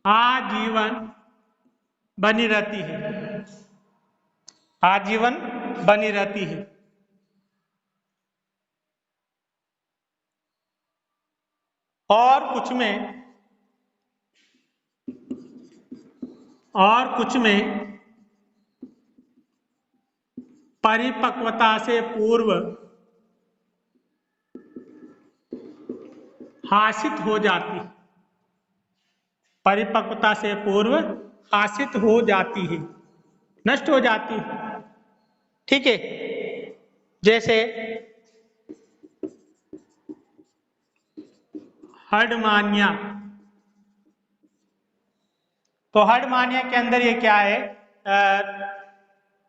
[SPEAKER 3] आजीवन बनी रहती है। आजीवन बनी रहती है। और कुछ में परिपक्वता से पूर्व हासित हो जाती है। परिपक्वता से पूर्व हासित हो जाती है, नष्ट हो जाती है। ठीक है, जैसे हर्डमानिया। तो हर्डमानिया के अंदर ये क्या है,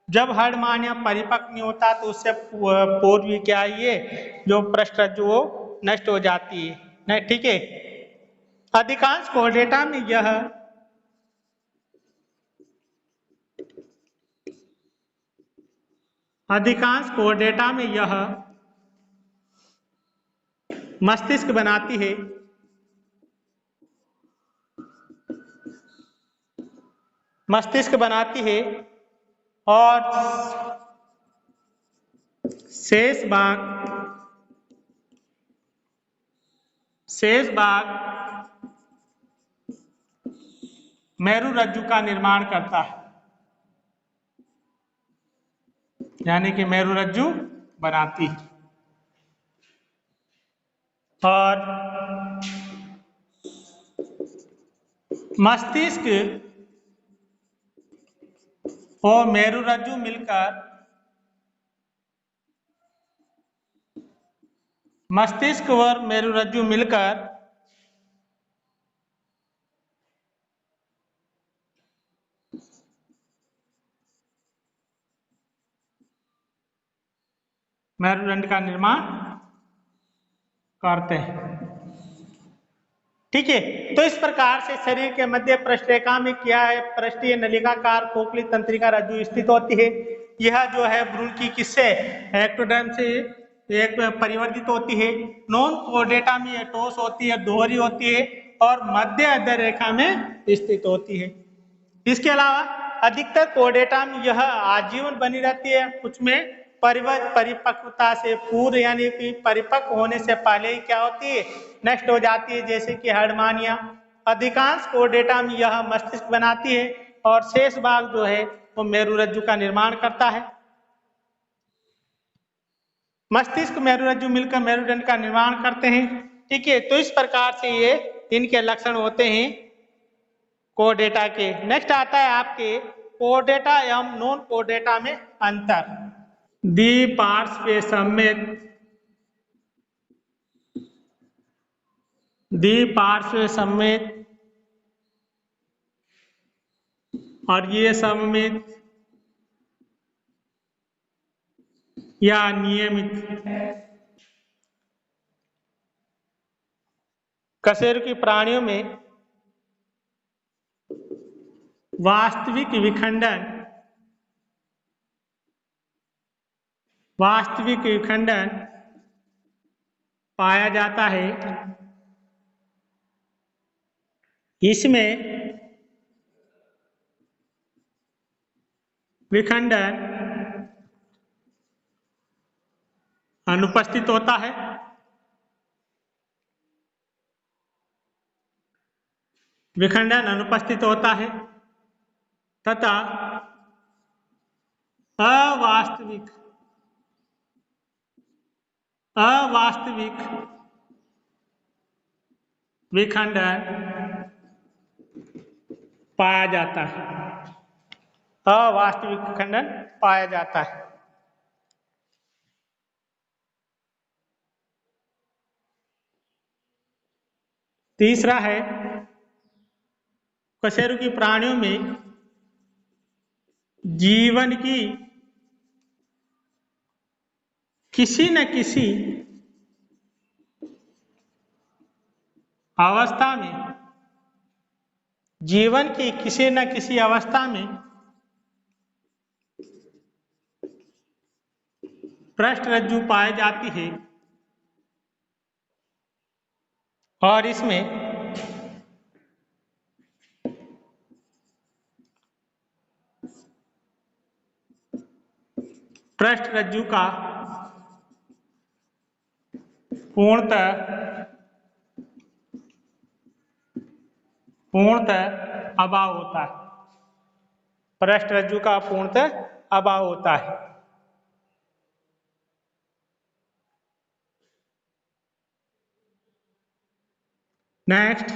[SPEAKER 3] जब हर्डमानिया परिपक्व नहीं होता तो उससे पूर्व क्या है, ये जो पृष्ठरज्जु वो नष्ट हो जाती है। नहीं, ठीक है। अधिकांश कोर्डेटा में यह मस्तिष्क बनाती है। मस्तिष्क बनाती है और शेष भाग मेरुरज्जु का निर्माण करता है, यानी कि मेरुरज्जु बनाती है। और मस्तिष्क और मेरुरज्जु मिलकर मेरुदंड का निर्माण करते हैं। ठीक है, तो इस प्रकार से शरीर के मध्य पृष्ठरेखा में क्या है, पृष्ठीय नलिकाकार खोखली तंत्रिका रज्जु स्थित होती है। यह जो है भ्रूण की किससे, एक्टोडर्म से एक परिवर्तित होती है। नॉन कोर्डेटा में यह ठोस होती है, दोहरी होती है और मध्य अधर रेखा में स्थित होती है। इसके अलावा अधिकतर कोर्डेटा में यह आजीवन बनी रहती है, कुछ में परिपक्वता से पूर्व यानी कि परिपक्व होने से पहले ही क्या होती है, नष्ट हो जाती है, जैसे कि हर्डमानिया। अधिकांश कोर्डेटा में यह मस्तिष्क बनाती है और शेष भाग जो है वो मेरुरज्जु का निर्माण करता है। मस्तिष्क मेरुरज्जु मिलकर मेरुदंड का निर्माण करते हैं। ठीक है, तो इस प्रकार से ये इनके लक्षण होते हैं कोर्डेटा के। नेक्स्ट आता है आपके कोर्डेटा एवं नॉन कोर्डेटा में अंतर। द्विपार्श्व सममित और ये सममित या नियमित कशेरुकी प्राणियों में वास्तविक विखंडन पाया जाता है। इसमें विखंडन अनुपस्थित होता है। विखंडन अनुपस्थित होता है तथा अवास्तविक विखंडन पाया जाता है। अवास्तविक विखंडन पाया जाता है। तीसरा है कशेरुकी प्राणियों में जीवन की किसी न किसी अवस्था में पृष्ठरज्जु पाई जाती है और इसमें पृष्ठ रज्जु का पूर्णतः अभाव होता है। पृष्ठ रज्जु का पूर्णतः अभाव होता है। नेक्स्ट,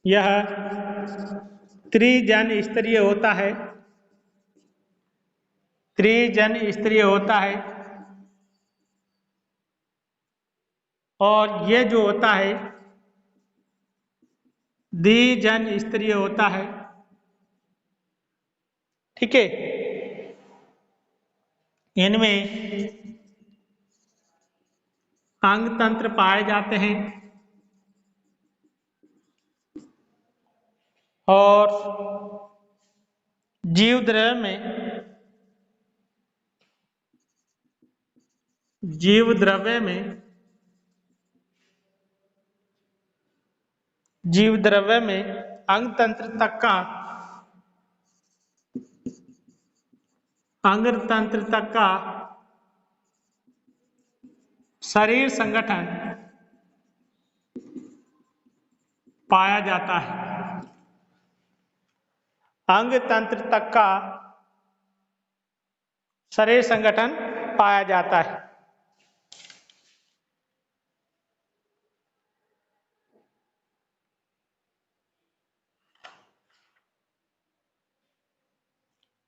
[SPEAKER 3] यह त्रिजन स्तरीय होता है। त्रिजन स्तरीय होता है और ये जो होता है द्विजन स्तरीय होता है। ठीक है, इनमें अंग तंत्र पाए जाते हैं और जीव द्रव्य में अंग तंत्र तक का शरीर संगठन पाया जाता है। अंग तंत्र तक का शरीर संगठन पाया जाता है।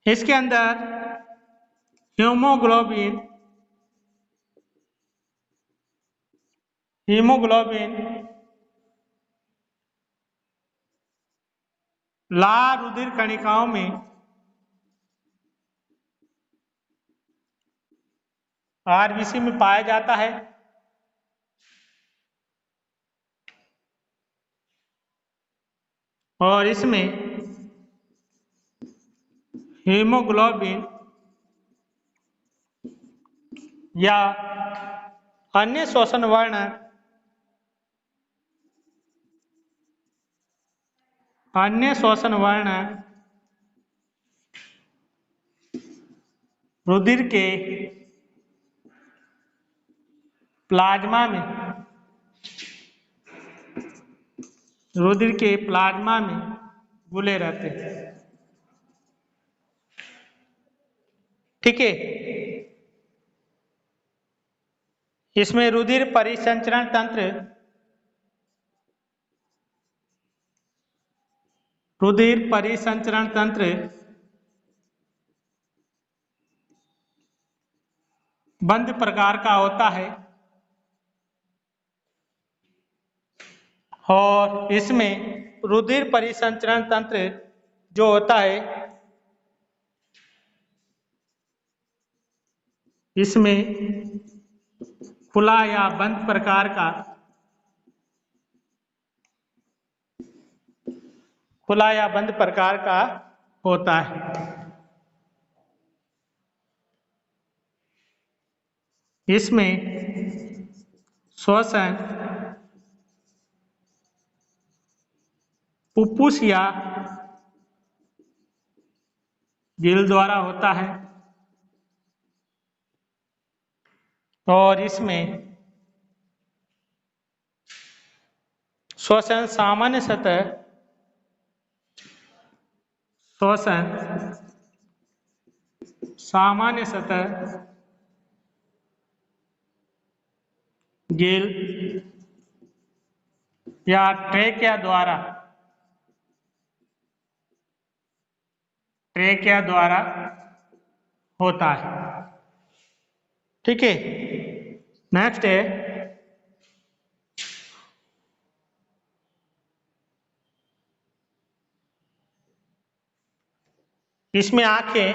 [SPEAKER 3] इसके अंदर हीमोग्लोबिन लाल रुधिर कणिकाओं में आरबीसी में पाया जाता है और इसमें हीमोग्लोबिन या अन्य श्वसन वर्णक रुधिर के प्लाज्मा में घुले रहते हैं। ठीक है, इसमें रुधिर परिसंचरण तंत्र बंद प्रकार का होता है और इसमें रुधिर परिसंचरण तंत्र जो होता है इसमें खुला या बंद प्रकार का होता है। इसमें श्वसन फुफ्फुस या दिल द्वारा होता है और इसमें श्वसन सामान्य सतह गिल या ट्रेकिया द्वारा होता है। ठीक है, नेक्स्ट है इसमें आंखें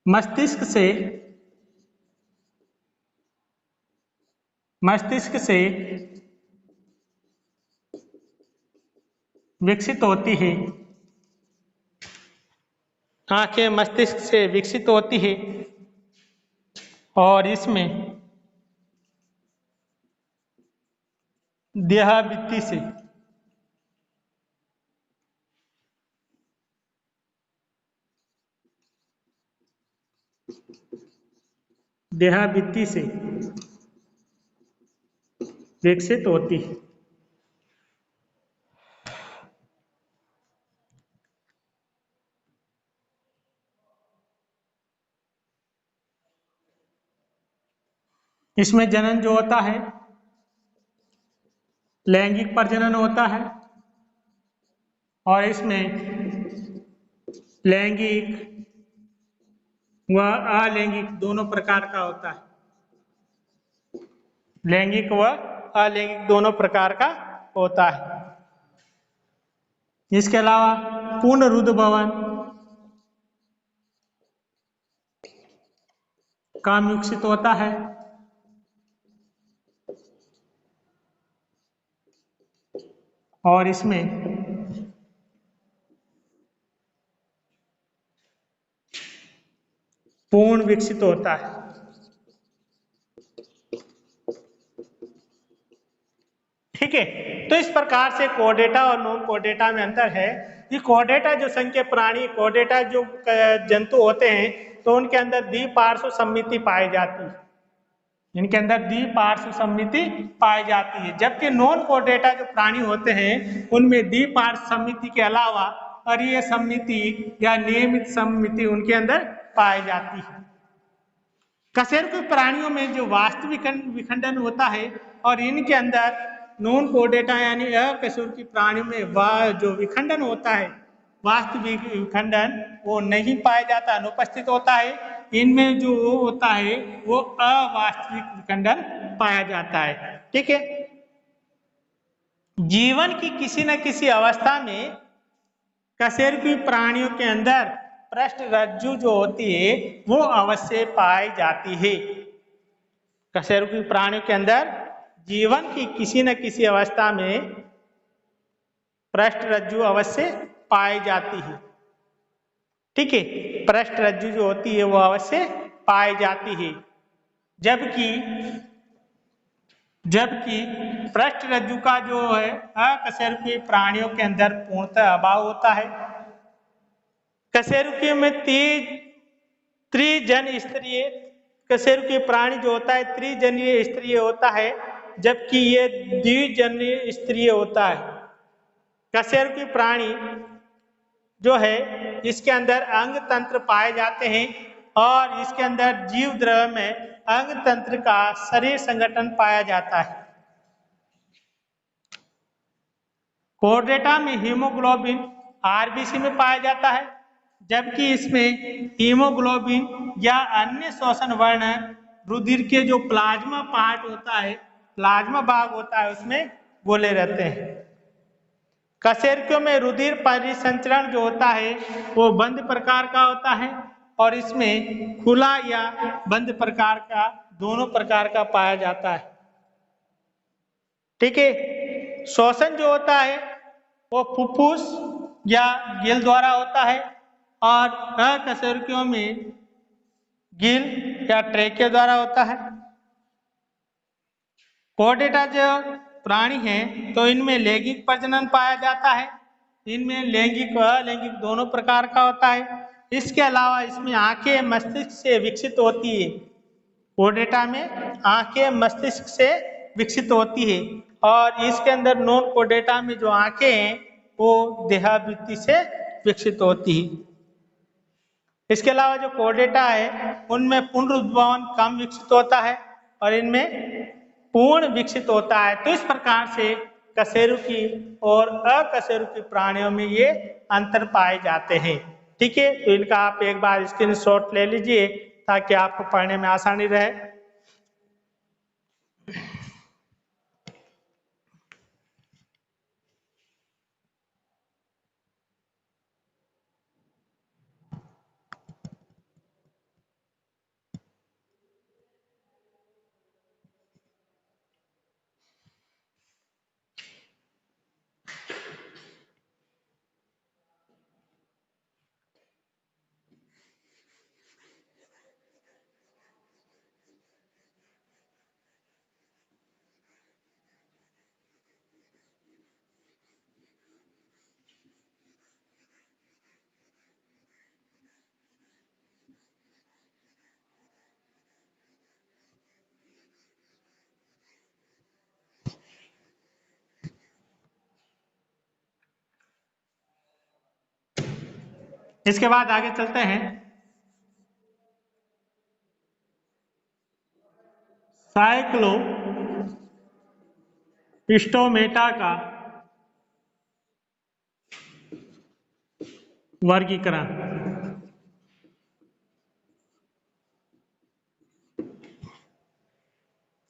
[SPEAKER 3] मस्तिष्क से विकसित होती है। आंखें मस्तिष्क से विकसित होती है और इसमें देहाभित्ति से। देहाभित्ति से विकसित होती है। इसमें जनन जो होता है लैंगिक प्रजनन होता है और इसमें लैंगिक व अलैंगिक दोनों प्रकार का होता है। लैंगिक व अलैंगिक दोनों प्रकार का होता है। इसके अलावा पूर्ण रुद्रभवन काम विकसित होता है और इसमें पूर्ण विकसित होता है। ठीक है, तो इस प्रकार से कोडेटा और नॉन कोडेटा में अंतर है कि कोडेटा जो संघीय प्राणी, कोडेटा जो जंतु होते हैं तो उनके अंदर द्विपार्श्व सममिति पाई जाती है। इनके अंदर द्विपार्श्व सममिति पाई जाती है, जबकि नॉन कोडेटा जो प्राणी होते हैं उनमें द्विपार्श्व सममिति के अलावा अरीय सममिति या नियमित सममिति उनके अंदर पाई जाती है। कशेरुकी प्राणियों में जो वास्तविक विखंडन होता है और इनके अंदर नॉन कोडेटा यानी अकशेरुकी प्राणियों में जो विखंडन होता है, वास्तविक विखंडन वो नहीं पाया जाता, अनुपस्थित होता है। इनमें जो होता है वो अवास्तविक विखंडन पाया जाता है। ठीक है, जीवन की किसी न किसी अवस्था में कशेरुकी प्राणियों के अंदर पृष्ठ रज्जु जो होती है वो अवश्य पाई जाती है। कशेरुकी प्राणियों के अंदर जीवन की किसी न किसी अवस्था में पृष्ठ रज्जु अवश्य पाई जाती है। ठीक है, पृष्ठ रज्जु जो होती है वो अवश्य पाई जाती है, जबकि पृष्ठ रज्जु का जो है अकशेरुकी प्राणियों के अंदर पूर्णतः अभाव होता है। कशेरुकी में त्रिजन स्तरीय कशेरुकी प्राणी जो होता है त्रिजनीय स्तरीय होता है, जबकि ये द्विजनीय स्तरीय होता है। कशेरुकी प्राणी जो है इसके अंदर अंग तंत्र पाए जाते हैं और इसके अंदर जीव द्रव्य में अंग तंत्र का शरीर संगठन पाया जाता है। कोर्डेटा में हीमोग्लोबिन आरबीसी में पाया जाता है, जबकि इसमें हीमोग्लोबिन या अन्य श्वसन वर्ण रुधिर के जो प्लाज्मा पार्ट होता है, प्लाज्मा भाग होता है, उसमें गोले रहते हैं। कशेरुकियों में रुधिर परिसंचरण जो होता है वो बंद प्रकार का होता है और इसमें खुला या बंद प्रकार का दोनों प्रकार का पाया जाता है। ठीक है, श्वसन जो होता है वो फुफ्फुस या गिल द्वारा होता है और अकशेरुकियों में गिल या ट्रेकिया द्वारा होता है। कोर्डेटा जो प्राणी हैं तो इनमें लैंगिक प्रजनन पाया जाता है। इनमें लैंगिक व अलैंगिक दोनों प्रकार का होता है। इसके अलावा इसमें आंखें मस्तिष्क से विकसित होती है। कोर्डेटा में आंखें मस्तिष्क से विकसित होती है और इसके अंदर नॉन कोर्डेटा में जो आंखें हैं वो देहाभित्ति से विकसित होती है। इसके अलावा जो कोर्डेटा है उनमें पुनरुद्भवन कम विकसित होता है और इनमें पूर्ण विकसित होता है। तो इस प्रकार से कशेरुकी और अकशेरुकी प्राणियों में ये अंतर पाए जाते हैं। ठीक है, तो इनका आप एक बार स्क्रीनशॉट ले लीजिए ताकि आपको पढ़ने में आसानी रहे। इसके बाद आगे चलते हैं। साइक्लोस्टोमेटा का वर्गीकरण।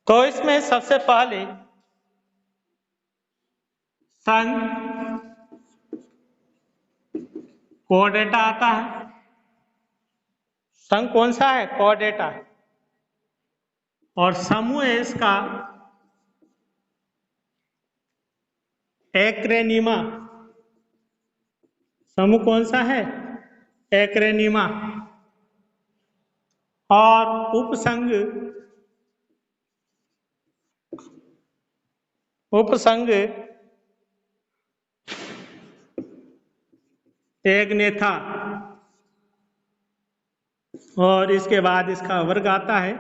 [SPEAKER 3] तो इसमें सबसे पहले संघ कोऑर्डिनेटा आता है। संघ कौन सा है? कोऑर्डिनेटा। और समूह है इसका एक्रेनिमा। समूह कौन सा है? एक्रेनिमा। और उपसंघ एग्नेथा। और इसके बाद इसका वर्ग आता है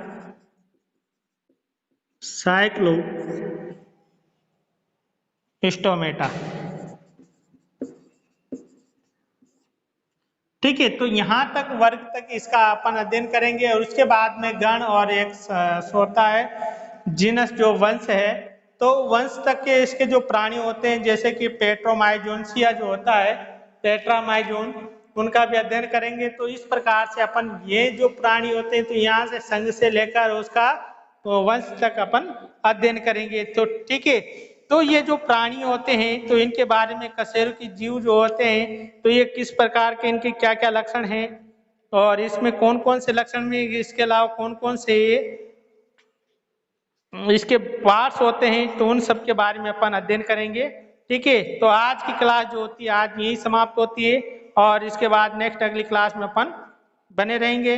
[SPEAKER 3] साइक्लोस्टोमेटा। ठीक है, तो यहां तक वर्ग तक इसका अपन अध्ययन करेंगे और उसके बाद में गण और एक होता है जीनस, जो वंश है। तो वंश तक के इसके जो प्राणी होते हैं, जैसे कि पेट्रोमाइजोनसिया जो होता है, टेट्रामाइजोन, उनका भी अध्ययन करेंगे। तो इस प्रकार से अपन ये जो प्राणी होते हैं, तो यहाँ से संघ से लेकर उसका वंश तक अपन अध्ययन करेंगे। तो ठीक है, तो ये जो प्राणी होते हैं, तो इनके बारे में कशेरुकी जीव जो होते हैं, तो ये किस प्रकार के, इनके क्या क्या लक्षण हैं और इसमें कौन कौन से लक्षण में, इसके अलावा कौन कौन से इसके पार्ट्स होते हैं, तो उन सब के बारे में अपन अध्ययन करेंगे। ठीक है, तो आज की क्लास जो होती है आज यही समाप्त होती है और इसके बाद नेक्स्ट अगली क्लास में अपन बने रहेंगे।